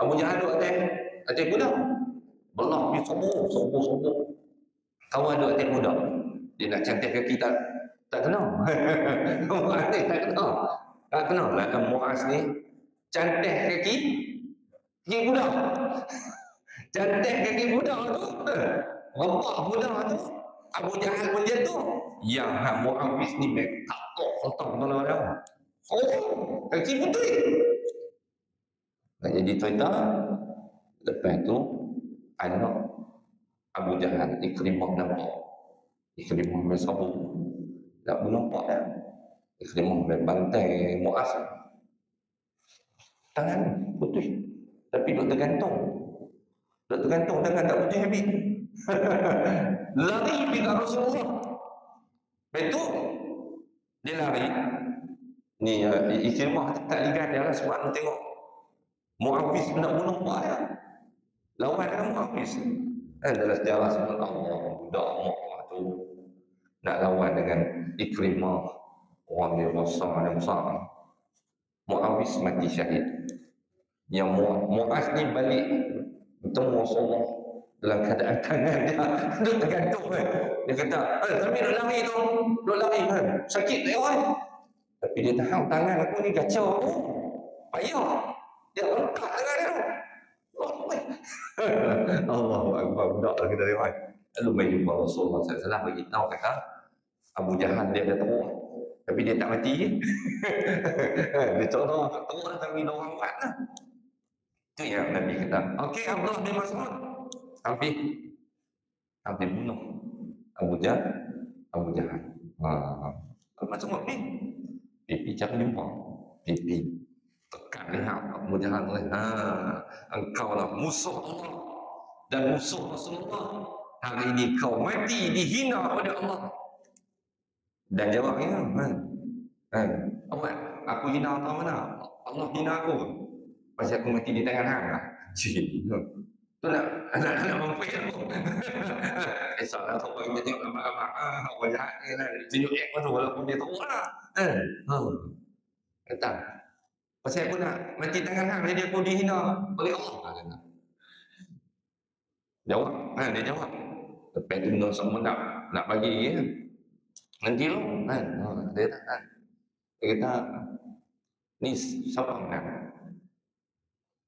Abu Jahal duduk atas. adik budak. Belah dia sombong. Kawan duk adik budak. Dia nak cantik kaki tak kena. Muaz ni tak kena. Tak kena lah Muaz ni cantik kaki budak. Cantik kaki budak tu. Rabak budak tu. Abu Jahal pun jatuh. Yang hak Muawiz ni tak kotak kepala dia. Oh, kaki putih. Nak jadi cerita. Lepas tu anak Abu Jahal Ikrimah nampak. Ikrimah main sabuk. Tak pun nampak dah. Ikrimah main bantai Muaz. Tangan putih. Tapi duk tergantung. Tangan tak putih habis. Lari pergi ke Rasulullah. Betul. Dia lari. Ni Ikrimah tak lihat dia lah sebab nak tengok. Muawiz nak bunuh Pak dia. Lawan dengan Muawiz. Dalam sejarah sebut Allah. Budak Mu'ah tu nak lawan dengan Ikrimah. Orang dia besar yang besar. Muawiz mati syahid. Yang Muaz ni balik bertemu Rasulullah dalam keadaan tangan dia duduk tergantung kan. Dia kata, tapi duduk lari kan. Sakit tak kan? Tapi dia tahan tangan aku ni kacau tu. Payah. Dia angkat tangan dia tu. Allahu Akbar. Budak lah kita lewat. Lalu main jumpa Rasulullah SAW bagi tahu kata Abu Jahal dia dah teruk. Tapi dia tak mati. Dia teruk tapi dia orang kuat lah. Itu yang Nabi kata. Okey, Abdullah bin Mas'ud hampir bunuh Abu Jahal. Masuk ni. Pipi cakap jumpa. Pipi tekan lihat Abu Jahal. Engkau lah musuh Allah dan musuh Rasulullah. Hari ini kau mati dihina oleh Allah. Dan jawabnya, aku hina Allah mana? Allah hina aku. Pasal aku mati di tangan hang lah. Tu nak mampu aku. Esoklah tu orang dia tengok apa-apa. Orang jahat ni lah. Tunjuk act tu walaupun dia tahu lah. Kata. Pasal aku nak mati tangan hang. Jadi aku dihina oleh Allah. Jawab. Dia jawab. Lepas tu semua nak bagi ya. Nanti lo. Dia kata. Ni siapa menang?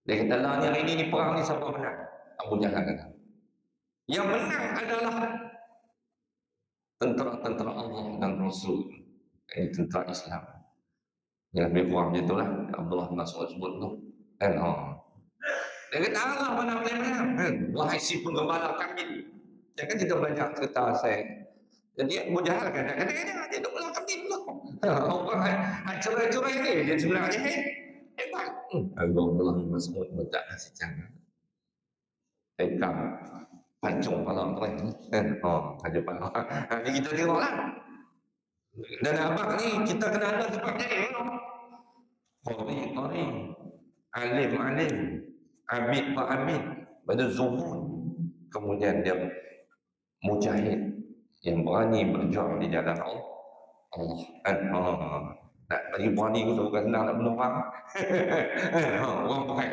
Dia kata lah ni hari ni perang ni siapa menang? Abu Jahal kata. Yang menang adalah tentera-tentera Allah dan Rasul. Ini tentera Islam. Yang lebih kurang macam itulah. Abdullah bin Mas'ud sebut tu. Dia kata Allah mana boleh menang? Wahai si penggembala kambing. Jangan kita belajar cerita saya. Jadi Abu Jahal kata dia duduk belah kambing tu. Orang curai-curai ni dia sebelah dia. Hebat. Abdullah bin Mas'ud baca secang. Tekam pancung kepala orang. Aja pala. Ni kita tengoklah. Dan abang ni kita kena ada sebab dia. Qari. Alim. Abid pak Abid. Pada zuhud. Kemudian dia mujahid yang berani berjuang di jalan Allah. Nak bagi berani tu bukan senang nak bunuh orang. Orang bukan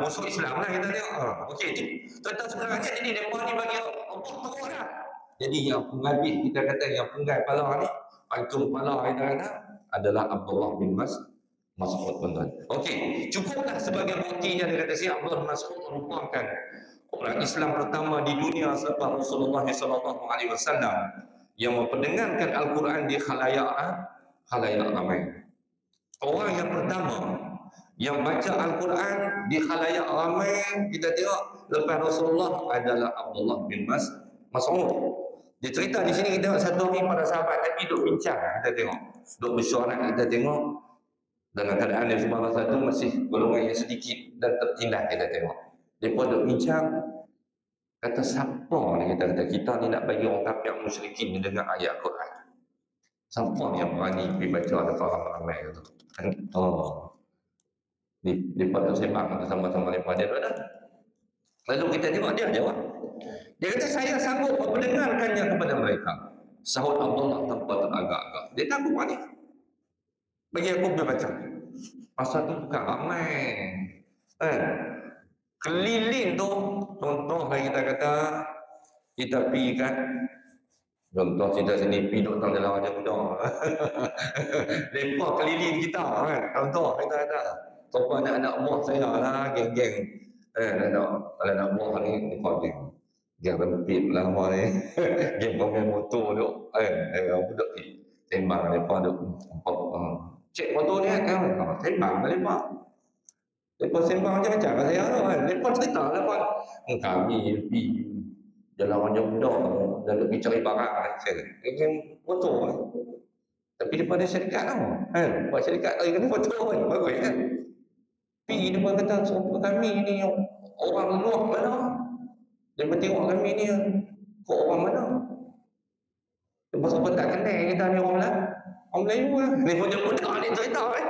musuh Islam lah kita tengok. Okey, tuan-tuan sebenarnya jadi mereka ni bagi Allah teruk dah. Jadi yang penghabis kita kata yang penggai kepala ni, pancung kepala kita kata adalah Abdullah bin Mas'ud tuan-tuan. Okey, cukuplah sebagai buktinya dia kata si Abdullah bin Mas'ud merupakan orang Islam pertama di dunia selepas Rasulullah SAW yang memperdengarkan Al-Quran di khalayak ramai. Orang yang pertama yang baca Al-Quran di khalayak ramai kita tengok lepas Rasulullah adalah Abdullah bin Mas'ud. Dia cerita di sini kita tengok satu hari para sahabat Nabi duduk bincang, kita tengok duduk mesyuarat, kita tengok dalam keadaan yang salah satu masih golongan yang sedikit dan tertindas, kita tengok mereka duduk bincang. Kata siapa ni kita ni nak bagi orang kafir musyrikin mendengar ayat Quran. Siapa yang berani pergi baca ada ramai tu? Mereka tu sembang sama-sama mereka dia ada. Lalu kita tengok dia jawab. Dia kata saya sanggup mendengarkannya kepada mereka. Sahut Abdullah tanpa teragak-agak. Dia takut ni. Bagi aku pergi baca. Pasal tu bukan ramai. Keliling tu, contoh kita kata, kita pergi kan, contoh kita sini pergi duduk dalam Raja Muda. Lepas keliling kita kan, contoh kita kata. Sopan anak buah saya lah, geng-geng. Anak buah ni, geng rempit lah buah ni. Geng pemain motor tu. Budak ni, tembang lepas tu. Cek motor ni kan, tembang lah lepas. Lepas sembang macam-macam kat saya tu kan. Lepas cerita lepas. Kami pergi jalan Raja Muda dan pergi cari barang. Geng motor kan. Tapi depan ada syarikat tau. Buat syarikat tadi kena motor kan. Bagus kan. Pergi depan kata, suruh kami ni orang luar mana? Dia tengok kami ni kok orang mana? Lepas tu tak kenal kita ni orang mana? Orang Melayu lah. Ni budak-budak ni cerita kan.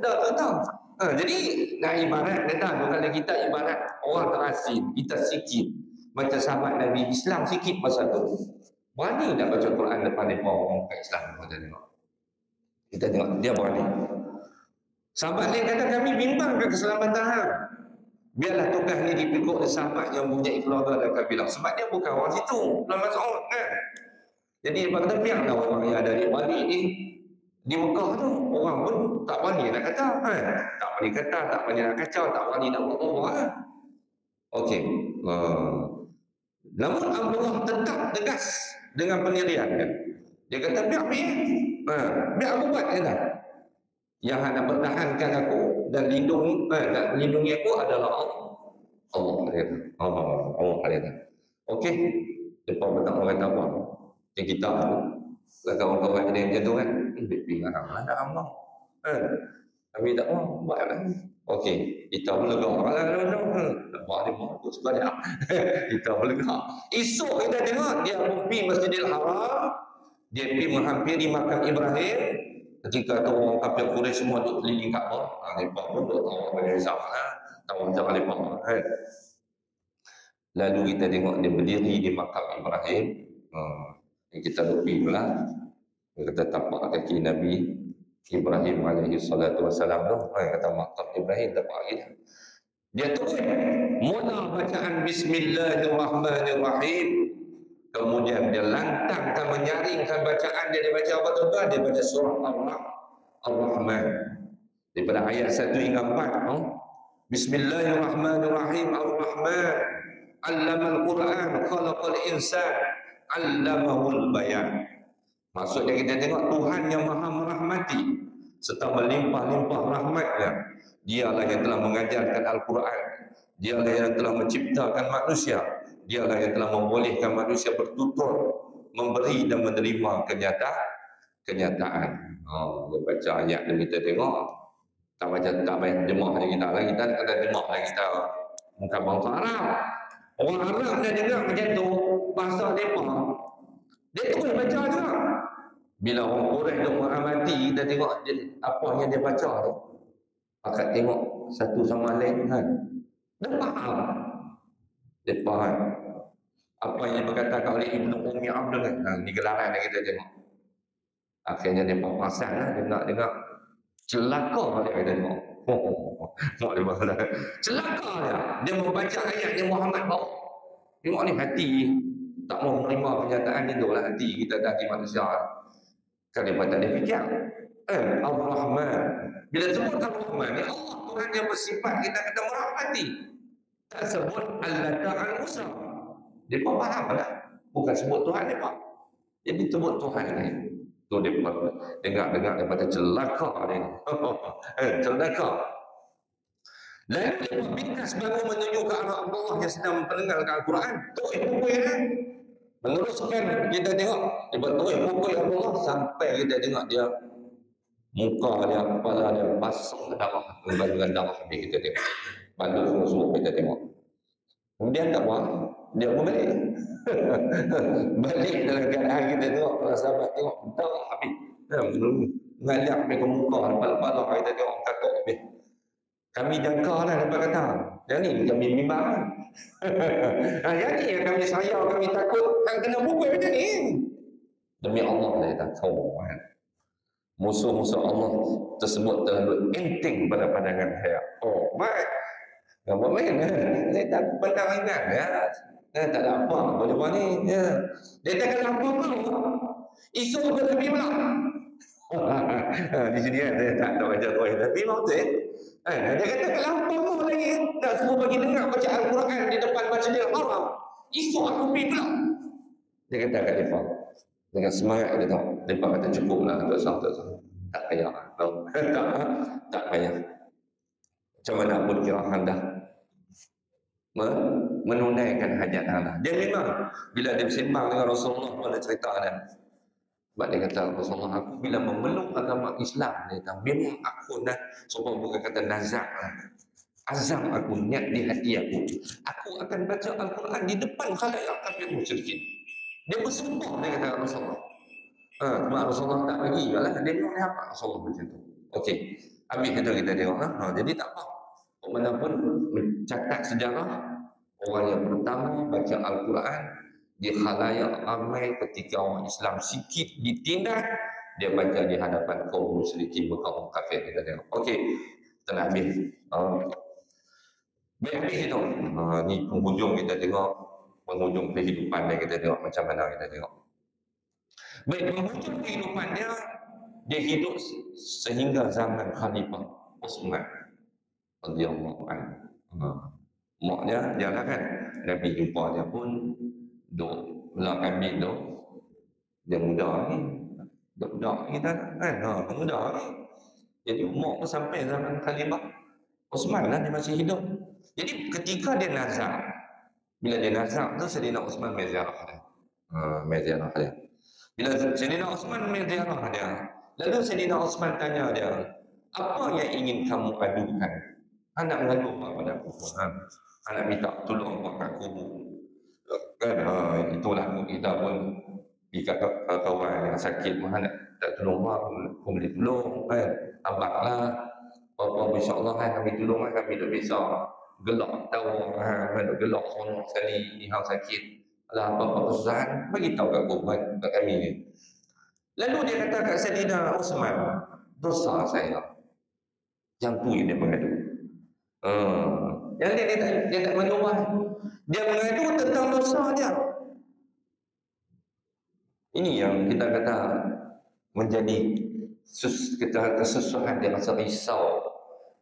Dah tahu. Jadi nak ibarat kata kalau kita ibarat orang terasing, kita sikit macam sahabat Nabi Islam sikit masa tu. Berani nak baca Quran depan mereka orang kat Islam kita tengok. Kita tengok dia berani. Sahabat lain kata kami bimbang ke keselamatan hang. Biarlah tugas ni dipikul oleh sahabat yang mempunyai keluarga dan kabilah. Sebab dia bukan orang situ. Belum Mas'ud kan. Jadi dia kata biarlah orang yang ada di balik ni di Mekah tu orang pun tak berani nak kata kan. Tak berani kata, tak berani nak kacau, tak berani nak buat apa kan. Okey. Namun Abdullah tetap tegas dengan pendirian dia. Dia kata biar aku buat kata. Yang nak pertahankan aku dan melindungi aku adalah Allah. Allah kata. Okey. Lepas petang orang kata apa? Yang kita kawan-kawan dia macam tu kan. Bingung ada Allah. Kami tak mau buat lah. Okey, kita pun lega lah. Buat dia mahu sebanyak. Kita pun lega. Esok kita tengok dia pergi Masjidil Haram. Dia pergi menghampiri makam Ibrahim. Ketika tu orang kafir Quraisy semua duduk keliling Kaabah. Mereka pun duduk tahu bagi zaman lah. Tahu macam mereka kan. Lalu kita tengok dia berdiri di makam Ibrahim. Kita lupi pula. Dia kata tapak kaki Nabi Ibrahim alaihi salatu wassalam tu. Kata makam Ibrahim tapak kaki dia. Dia turun. Mula bacaan Bismillahirrahmanirrahim. Kemudian dia lantangkan, menyaringkan bacaan dia. Dia baca apa tuan-tuan? Dia baca surah Ar-Rahman. Daripada ayat 1 hingga 4. Bismillahirrahmanirrahim. Ar-Rahman. Allamal Quran. Khalaqal insan. Allamahul bayan. Maksudnya kita tengok Tuhan yang maha merahmati serta melimpah-limpah rahmatnya. Dialah yang telah mengajarkan Al-Quran. Dialah yang telah menciptakan manusia. Dialah yang telah membolehkan manusia bertutur, memberi dan menerima kenyataan. Dia baca ayat yang kita tengok. Tak baca, tak payah jemaah je kita lah. Kita ada jemaah lah kita. Bukan bangsa Arab. Orang Arab dia dengar macam tu, bahasa mereka. Dia terus baca juga. Bila orang Quraisy tu mengamati, kita tengok apa yang dia baca tu. Akan tengok satu sama lain kan. Dia faham. Dia faham. Apa yang berkatakan oleh Ibnu Ummi Abdul kan. Ni gelaran yang kita tengok. Akhirnya dia perasan lah. Dia nak dengar. Celaka dia kata tengok. Celaka dia. Dia membaca ayat yang Muhammad bawa. Tengok ni hati. Tak mau menerima kenyataan itu lah hati kita hati manusia. Kan dia tak ada fikir. Ar-Rahman. Bila sebut Ar-Rahman, ni Allah Tuhan yang bersifat kita kata merahmati. Tak sebut Al-Lata Al-Musa. Dia pun faham lah. Bukan sebut Tuhan dia pak. Jadi sebut Tuhan ni. Tu dia dengar daripada celaka dia. Celaka. Lalu dia bingkas baru menuju ke arah Allah yang sedang memperdengarkan Al-Quran. Tu pukul dia. Meneruskan kita tengok. Dia betul pukul Allah sampai kita tengok dia. Muka dia, kepala dia basah darah. Dengan darah ni kita tengok. Bantu semua kita tengok. Kemudian tak apa. Dia pun balik. Balik dalam keadaan kita tengok. Para sahabat tengok. Darah habis. Ngaliak ke muka. Lepas-lepas kita tengok kakak habis. Kami jangka lah dapat kata. Yang ni kami bimbang. Yang ni yang kami sayang, kami takut. Yang kena pukul macam ni. Demi Allah saya tak tahu. Musuh-musuh Allah tersebut terlalu enteng pada pandangan saya. Baik. Buat main kan? Saya tak pandang ingat ya. Tak ada apa boleh ni. Ya. Dia tak ada apa pun. Isu pun lebih pula. Di sini kan saya tak tahu ajar tuan tapi mau tu dia kata kenapa pun lagi tak semua bagi dengar baca Al-Quran di depan baca dia haram. Isu aku pergi pula. Dia kata kat depan dengan semangat dia tahu. Depan kata cukup lah tak tak payah. Tak payah. Macam mana pun kira anda menunaikan hajat anda. Dia memang bila dia sembang dengan Rasulullah pada cerita dia. Sebab dia kata Rasulullah aku bila memeluk agama Islam dia kata memang aku dah sebab bukan kata nazar azam aku niat di hati aku akan baca Al-Quran di depan khalayak kafir musyrikin. Dia bersumpah dia kata Rasulullah. Sebab Rasulullah tak bagi lah dia memang apa Rasulullah macam tu. Okey. Habis kita tengok jadi tak apa. Mana pun mencatat sejarah orang yang pertama baca Al-Quran di khalayak ramai ketika orang Islam sikit ditindas dia baca di hadapan kaum musyrikin kaum kafir kita tengok. Okey, kita nak habis. Baik habis itu. Ni penghujung kita tengok, penghujung kehidupan dia kita tengok macam mana kita tengok. Baik penghujung kehidupannya dia hidup sehingga zaman Khalifah Utsman radhiyallahu anhu. Maknya dia lah kan Nabi jumpa dia pun duk belah kambing tu dia muda ni budak kita kan muda ni jadi umur pun sampai zaman Khalifah Utsman lah dia masih hidup. Jadi ketika dia nazar bila dia nazar tu Sayyidina Utsman meziarah dia meziarah dia bila Sayyidina Utsman meziarah dia lalu Sayyidina Utsman tanya dia apa yang ingin kamu adukan. Anak mengadu pada aku anak minta tolong buat aku kan itulah kita pun jika kawan yang sakit mana tak tolong aku boleh tolong kan abang lah apa insyaAllah kan kami tolong kan kami tak bisa gelak tahu kan gelak sonok sekali ni hal sakit lah apa-apa kesusahan bagi tahu kat korban kat kami ni. Lalu dia kata kat Sayyidina Utsman dosa saya yang tu yang dia mengadu. Yang dia tak menyuruh dia mengadu tentang dosa dia. Ini yang kita kata menjadi kesusahan dia rasa risau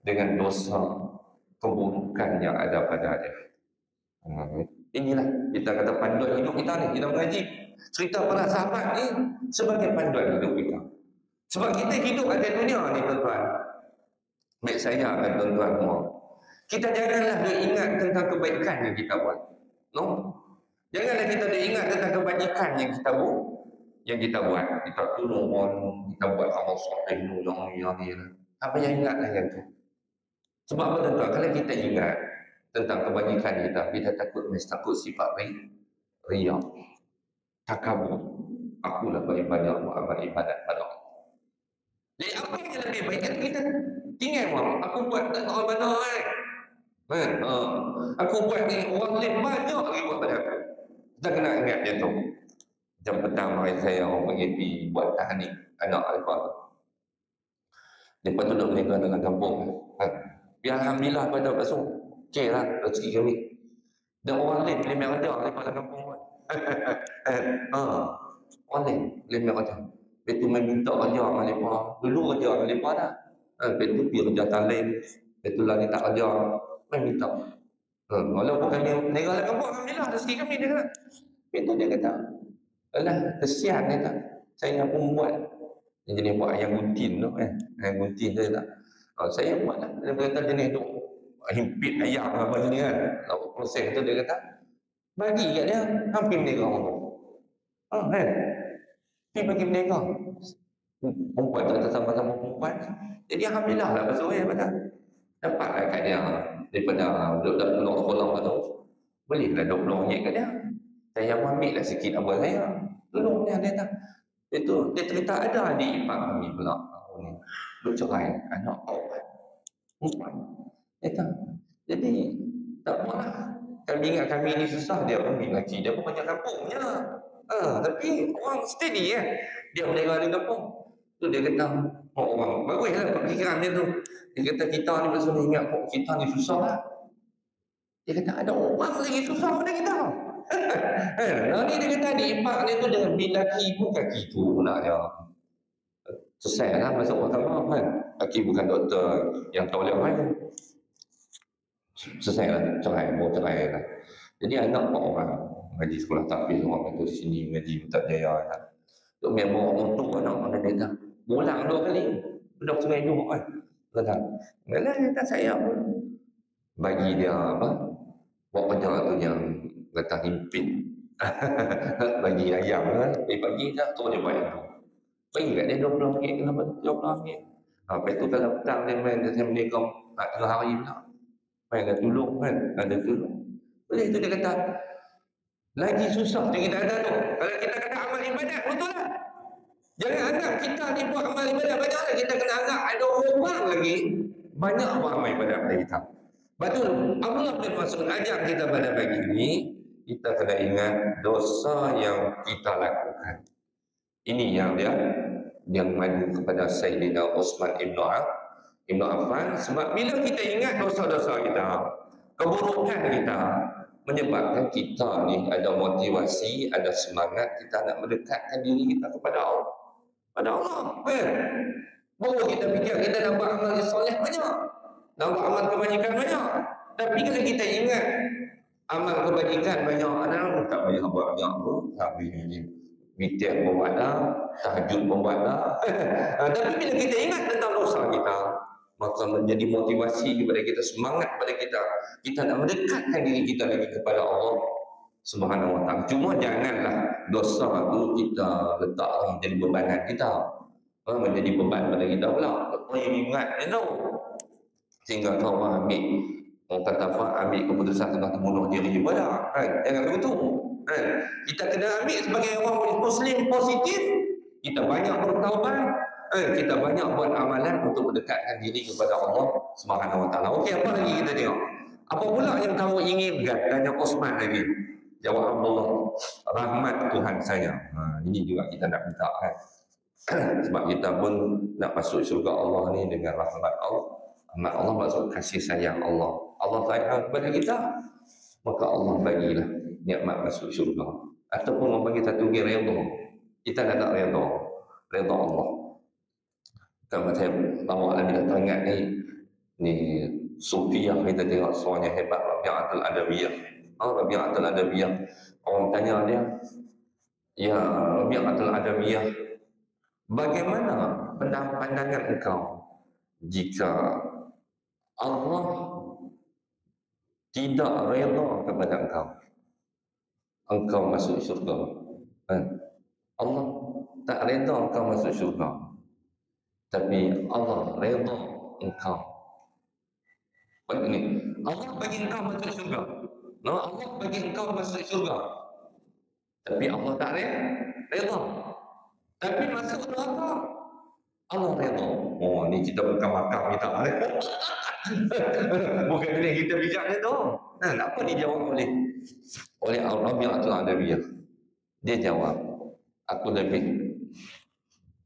dengan dosa keburukan yang ada pada dia. Inilah kita kata panduan hidup kita ni. Kita mengaji cerita para sahabat ni sebagai panduan hidup kita. Sebab kita hidup ada dunia ni tuan-tuan. Baik saya dan tuan-tuan semua. Kita janganlah dia ingat tentang kebaikan yang kita buat. No? Janganlah kita dia ingat tentang kebajikan yang kita buat. Yang kita buat. Kita tolong orang, kita buat amal soleh yang ni. Apa yang ingatlah yang tu. Sebab apa tuan-tuan? Kalau kita ingat tentang kebajikan kita takut sifat baik. Riya. Takabur. Akulah paling banyak buat amal ibadat pada Allah. Jadi apa yang lebih baik kan kita tinggal aku buat tak tahu mana kan. Aku buat ni orang lain banyak lagi buat pada aku. Kita kena ingat dia tu. Jam petang hari saya orang panggil pergi buat tahnik anak Alifah. Lepas tu duduk meninggal dalam kampung. Biar Alhamdulillah pada pasal okey lah rezeki kami. Dan orang lain boleh main raja daripada kampung pun. Orang lain boleh main raja. Lepas tu main minta raja dengan mereka. Dulu raja dengan mereka dah. Lepas tu pergi raja talim. Lepas tu lagi tak raja. Main minta. Walaupun kami meninggal dalam kampung, Alhamdulillah rezeki kami dia kata. Lepas tu dia kata, alah kesian dia kata. Saya pun buat. Dia jenis buat ayam gunting tu kan. Ayam gunting dia kata. Saya buat lah. Dia kata jenis tu. Himpit ayam apa jenis kan. Lalu proses tu dia kata. Bagi kat dia. Hampir meninggal tu. Kan. Pergi bagi meninggal. Perempuan tak sama-sama perempuan. Jadi Alhamdulillah lah pasal dia kata. Dapatlah kat dia. Daripada budak-budak pulang sekolah tu. Bolehlah RM20 kat dia. Saya ambil lah sikit abang saya. Tolong dia kata. Itu dia cerita ada adik ipar kami pula. Duk cerai anak perempuan. Jadi tak apalah. Kami ingat kami ni susah dia ambil lagi. Dia pun banyak kampungnya. Tapi orang steady kan. Dia meninggal di kampung. Tu dia kata orang baguslah pemikiran dia tu. Dia kata kita ni pasal ingat kita ni susah lah. Dia kata ada orang lagi susah pada kita. Ni dia kata adik ipar dia tu dengan bilaki pun kaki tu naknya. Selesai lah masuk mahkamah kan. Kaki bukan doktor yang tahu lihat kan. Selesai lah, mau cerai lah. Jadi anak 4 orang ngaji sekolah takbir, orang tu sini ngaji tak jaya lah. Tu memang untuk anak-anak dia dah bolang 2 kali. Budak sungai 2 kan. Kata, mana kata saya pun bagi dia apa? Buat kerja tu yang kata himpit. Bagi ayam kan. Bagi dah tu dia bayar tu. Bagi kat dia RM20 kenapa RM20. Lepas tu kalau petang dia main dia menikam nak tengah hari pula. Main ada tolong kan. Ada tolong. Boleh tu dia kata lagi susah dia kita ada tu. Kalau kita kena amal ibadat betul lah. Jangan anggap kita ni buat amal ibadat banyak lah. Kita kena anggap ada orang lagi banyak buat amal ibadat pada kita. Betul. Allah bin Mas'ud ajar kita pada pagi ini, kita kena ingat dosa yang kita lakukan. Ini yang dia mengadu kepada Sayyidina Utsman Ibn Affan. Sebab bila kita ingat dosa-dosa kita, keburukan kita, menyebabkan kita ni ada motivasi, ada semangat kita nak mendekatkan diri kita kepada Allah. Pada Allah. Baru kita fikir kita nak buat amal soleh banyak. Nak buat amal kebajikan banyak. Tapi kalau kita ingat amal kebajikan banyak, tak payah buat banyak pun. Tak payah witir pun buat dah, tahajud pun buat dah. Tapi bila kita ingat tentang dosa kita, maka menjadi motivasi kepada kita, semangat kepada kita. Kita nak mendekatkan diri kita lagi kepada Allah Subhanahu wa ta'ala. Cuma janganlah dosa tu kita letak menjadi bebanan kita. Menjadi beban pada kita pula. Kau yang ingat dia tahu. Sehingga kau ambil, orang kata apa, ambil keputusan tentang membunuh diri juga dah. Jangan begitu. Kita kena ambil sebagai orang Muslim positif. Kita banyak bertaubat. Kita banyak buat amalan untuk mendekatkan diri kepada Allah Subhanahu wa ta'ala. Okey, apa lagi kita tengok? Apa pula yang kamu inginkan? Tanya Osman lagi. Jawab Abdullah, rahmat Tuhan saya. Ini juga kita nak minta kan. Sebab kita pun nak masuk syurga Allah ni dengan rahmat Allah. Rahmat Allah maksud kasih sayang Allah. Allah sayang kepada kita, maka Allah bagilah nikmat masuk syurga. Ataupun Allah bagi satu redha. Kita nak redha. Redha Allah. Kalau saya bawa lagi dah teringat ni Sufiah kita tengok suaranya hebat, Rabi'atul Adawiyah. Rabi'atul Adawiyah. Orang tanya dia, ya Rabi'atul Adawiyah, bagaimana pandangan engkau jika Allah tidak redha kepada engkau masuk syurga? Allah tak redha engkau masuk syurga, tapi Allah redha engkau. Begini, Allah bagi engkau masuk syurga. Allah bagi engkau masuk syurga. Tapi Allah tak redha. Tapi masuk neraka Allah redha. Oh, ni kita bukan makam kita. Bukan ini kita bicara tu. Apa dijawab oleh Rabi'atul Adawiyah? Dia jawab, aku lebih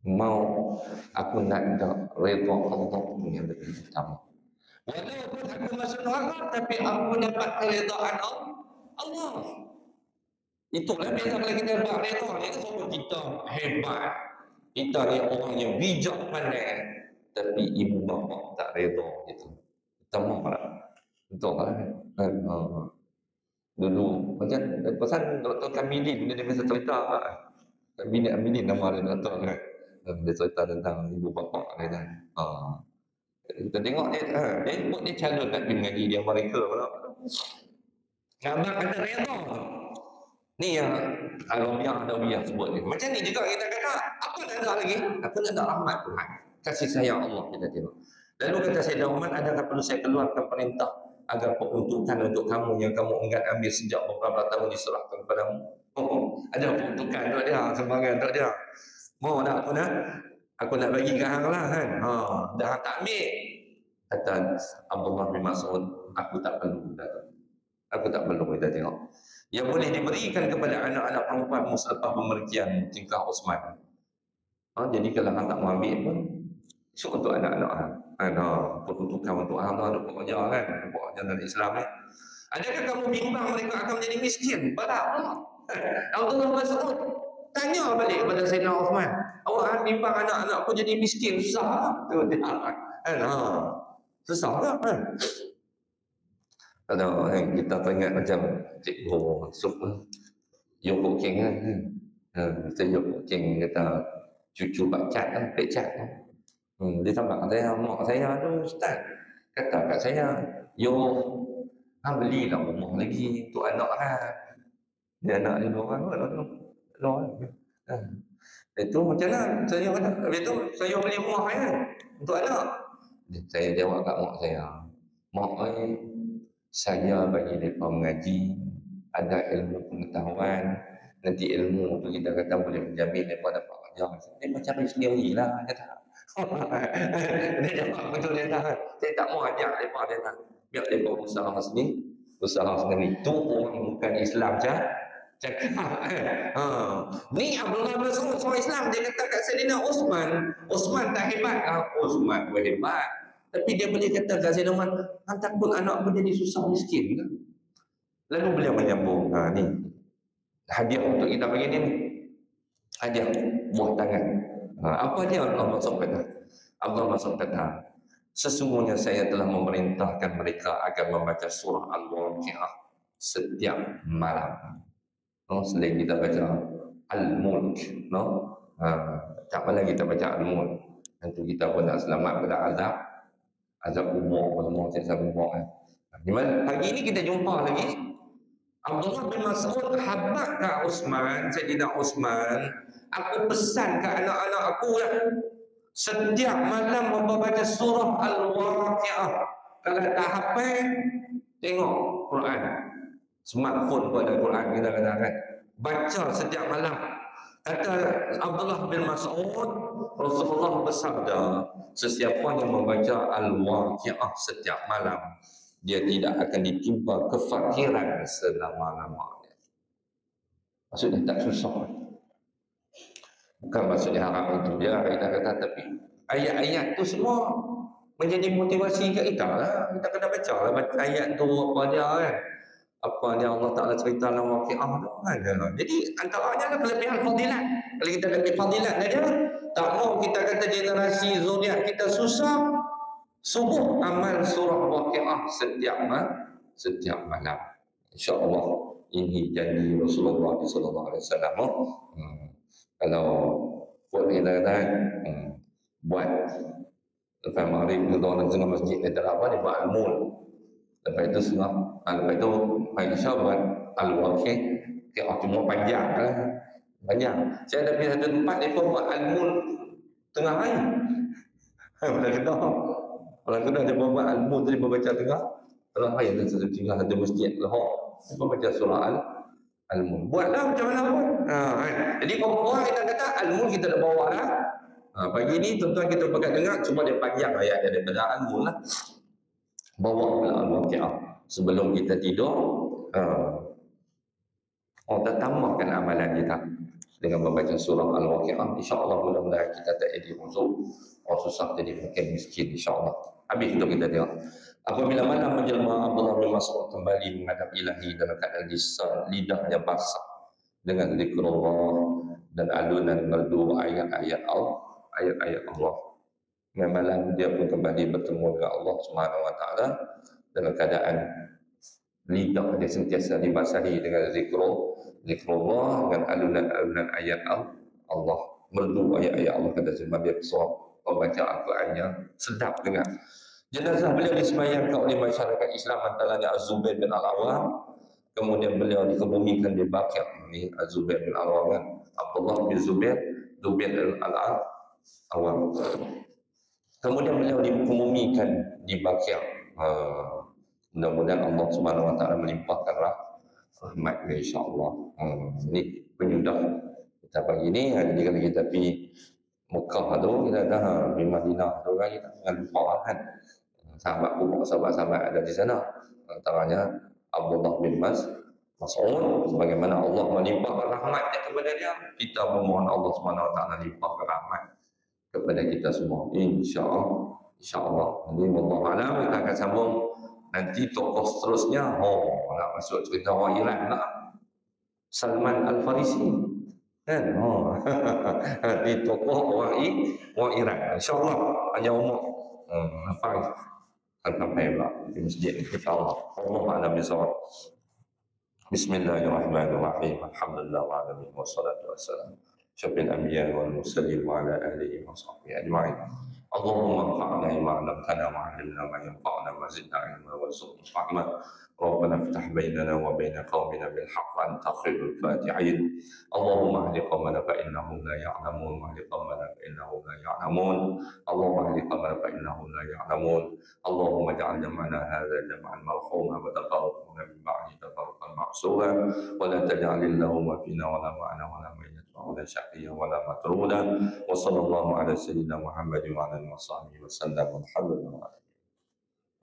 mau, aku nak redha Allah yang lebih utama. Walaupun aku masuk neraka, tapi aku dapat keredaan Allah. Itulah biasa kalau kita buat redha ni, semua kita hebat. Kita ni orang yang bijak pandai. Tapi ibu bapa tak redha itu. Kita marah. Betul lah. Dulu macam pasal Dr. Kamilin dia biasa cerita apa? Kamilin nama dia Dr. kan. Dia cerita tentang ibu bapa dia kan. Kita tengok dia buat dia calon nak pergi mengaji di Amerika pula. Abang kata redha. Ni yang Rabi'ah sebut ni. Macam ni juga kita kata, apa nak ada lagi? Apa nak ada rahmat Tuhan? Kasih sayang Allah kita tengok. Lalu kata Sayyidina Umar, adakah perlu saya keluarkan perintah agar peruntukan untuk kamu yang kamu enggan ambil sejak beberapa tahun diserahkan kepadamu? Ada peruntukan untuk dia, sumbangan untuk dia. Mau tak aku nak bagi ke hang lah kan. Dah tak ambil. Kata Abdullah bin Mas'ud, aku tak perlu. Aku tak perlu, kita tengok. Yang boleh diberikan kepada anak-anak perempuan selepas pemergian tingkah Osman. Jadi kalau hang tak mau ambil pun, so untuk anak-anak hang. Peruntukan untuk hang tu ada pokoknya kan. Pokoknya dalam Islam ni. Adakah kamu bimbang mereka akan menjadi miskin? Bala Allah. Abdullah Mas'ud tanya balik kepada Sayyidina Uthman, awak bimbang anak-anakku jadi miskin, susah tu dia. Kan? Susah tak? Kan? Kalau kita teringat macam cikgu masuk Yoko King kan. Kita Yoko King kata cucu Pak Cat kan, Pak Cat kan. Dia tambah saya, mak saya tu ustaz kata kat saya, yo belilah rumah lagi untuk anak kan. Dia anak dia 2 orang kan. Itu macam mana? Saya kata, habis tu saya beli rumah kan untuk anak. Saya jawab kat mak saya, mak saya bagi mereka mengaji, ada ilmu pengetahuan, nanti ilmu tu kita kata boleh menjamin mereka dapat kerja. Dia macam cari sendiri lah, kata. Dia jawab betul dia kata, saya tak mau ajak mereka, dia kata, biar mereka usaha sendiri. Itu orang bukan Islam cakap. Ni Abdullah bin Mas'ud seorang Islam, dia kata kat Sayyidina Uthman tak hebat. Uthman pun hebat. Tapi dia boleh kata kat Sayyidina Umar, takut anak pun jadi susah miskin kan? Lalu beliau menyambung, ni hadiah untuk kita bagi ni, hadiah buah tangan. Apa dia Allah Mas'ud kata? Allah Mas'ud kata, sesungguhnya saya telah memerintahkan mereka agar membaca surah Al-Waqi'ah setiap malam. Selain kita baca Al-Mulk, tak malam kita baca Al-Mulk, tentu kita pun nak selamat pada azab kubur, semua azab kubur kan. Di mana pagi ini kita jumpa lagi Abdullah bin Mas'ud habaq ke Uthman, Sayyidina Uthman, aku pesan ke anak-anak aku lah, setiap malam membaca surah Al-Waqi'ah. Kalau tak hafal, tengok Quran, smartphone pun ada Quran, kita katakan baca setiap malam. Kata Abdullah bin Mas'ud, Rasulullah bersabda, sesiapa yang membaca Al-Waqi'ah setiap malam, dia tidak akan ditimpa kefakiran selama-lamanya. Maksudnya tak susah. Bukan maksudnya haram itu dia, kita kata, tapi ayat-ayat tu semua menjadi motivasi kat kita lah. Kita kena baca lah ayat tu apa dia kan. Apa dia Allah Ta'ala cerita dalam Waqi'ah tu kan. Jadi antaranya lah kelebihan fadilat. Kalau kita lebih fadilat saja, tak mau kita kata generasi zuriat kita susah, subuh amal surah Waqi'ah setiap malam. InsyaAllah ini janji Rasulullah SAW. Kalau buat kita kata buat lepas maghrib kita orang tengah masjid dia apa dia buat al-mul. Lepas itu lepas itu Aisyah buat Al-Waqi'ah, cuma panjang lah. Panjang. Saya ada pergi satu tempat, mereka buat Al-Mul tengah hari. Orang kena dia buat Al-Mul tadi baca tengah hari. Ada satu tinggal satu masjid Lahore, mereka baca surah Al-Mul. Buatlah macam mana pun. Jadi perempuan kita kata Al-Mul kita dah bawa lah. Pagi ni tuan-tuan kita pakai dengar, cuma dia panjang ayat dia daripada Al-Mul lah. Bawa Al-Waqi'ah sebelum kita tidur. Kita tambahkan amalan kita dengan membaca surah Al-Waqi'ah. InsyaAllah mudah-mudahan kita tak jadi musuh, orang susah jadi makin miskin, insyaAllah. Habis itu kita tengok, apabila malam menjelma, Abdullah bin Mas'ud kembali menghadap Ilahi dalam keadaan lidahnya basah dengan zikrullah dan alunan merdu ayat-ayat Allah. Malam dia pun kembali bertemu dengan Allah Subhanahu Wa Taala dalam keadaan lidah dia sentiasa dibasahi dengan zikrullah dengan alunan ayat Allah, merdu ayat-ayat Allah. Kata sebab dia pembaca Al-Qurannya sedap dengar. Jenazah beliau disemayamkan oleh masyarakat Islam, antaranya Az-Zubair bin Al-Awwam. Kemudian beliau dikebumikan di Baqi'. Ini Az-Zubair bin Al-Awwam, Abdullah bin Zubair Al-Awwam. Kemudian beliau dikebumikan di Baqi'. Mudah-mudahan Allah Subhanahu Wa Taala melimpahkan rahmatnya, insya-Allah. Ini penyudah kita pagi ni. Jadi kalau kita pergi Mekah tu, kita dah di Madinah tu kan, kita jangan lupa kan sahabat-sahabat ada di sana. Antaranya Abdullah bin Mas'ud, sebagaimana Allah melimpahkan rahmatnya kepada dia, kita memohon Allah Subhanahu Wa Taala limpahkan rahmat kepada kita semua, insya-Allah. Jadi wallahu alam, kita akan sambung Nanti tokoh seterusnya, nak masuk cerita orang Iran lah. Salman Al-Farisi. Kan? Nanti tokoh orang Iran. InsyaAllah, hanya umur. Apa? Sampai pula di masjid. InsyaAllah. Allah Alam Bisawab. Bismillahirrahmanirrahim. Alhamdulillah wa alamin wa salatu wassalam. Syafil anbiya wal mursalin wa ala alihi wa sahbihi ajma'in. Allahumma anfa'na bima 'allamtana wa 'allimna ma yanfa'una wa zidna 'ilma warzuqna fahma. ربنا افتح بيننا وبين قومنا بالحق وانت خير الفاتحين. اللهم اهد قومنا فانهم لا يعلمون واهد قومنا فانهم لا يعلمون. اللهم اهد قومنا فانهم لا يعلمون. اللهم اجعل جمعنا هذا جمعا مرحوما وتفرقنا من بعده تفرقا معصوما ولا تجعل اللهم فينا ولا معنا ولا بيننا ولا شقيا ولا مطرودا. وصلى الله على سيدنا محمد وعلى اله وصحبه وسلم والحمد لله.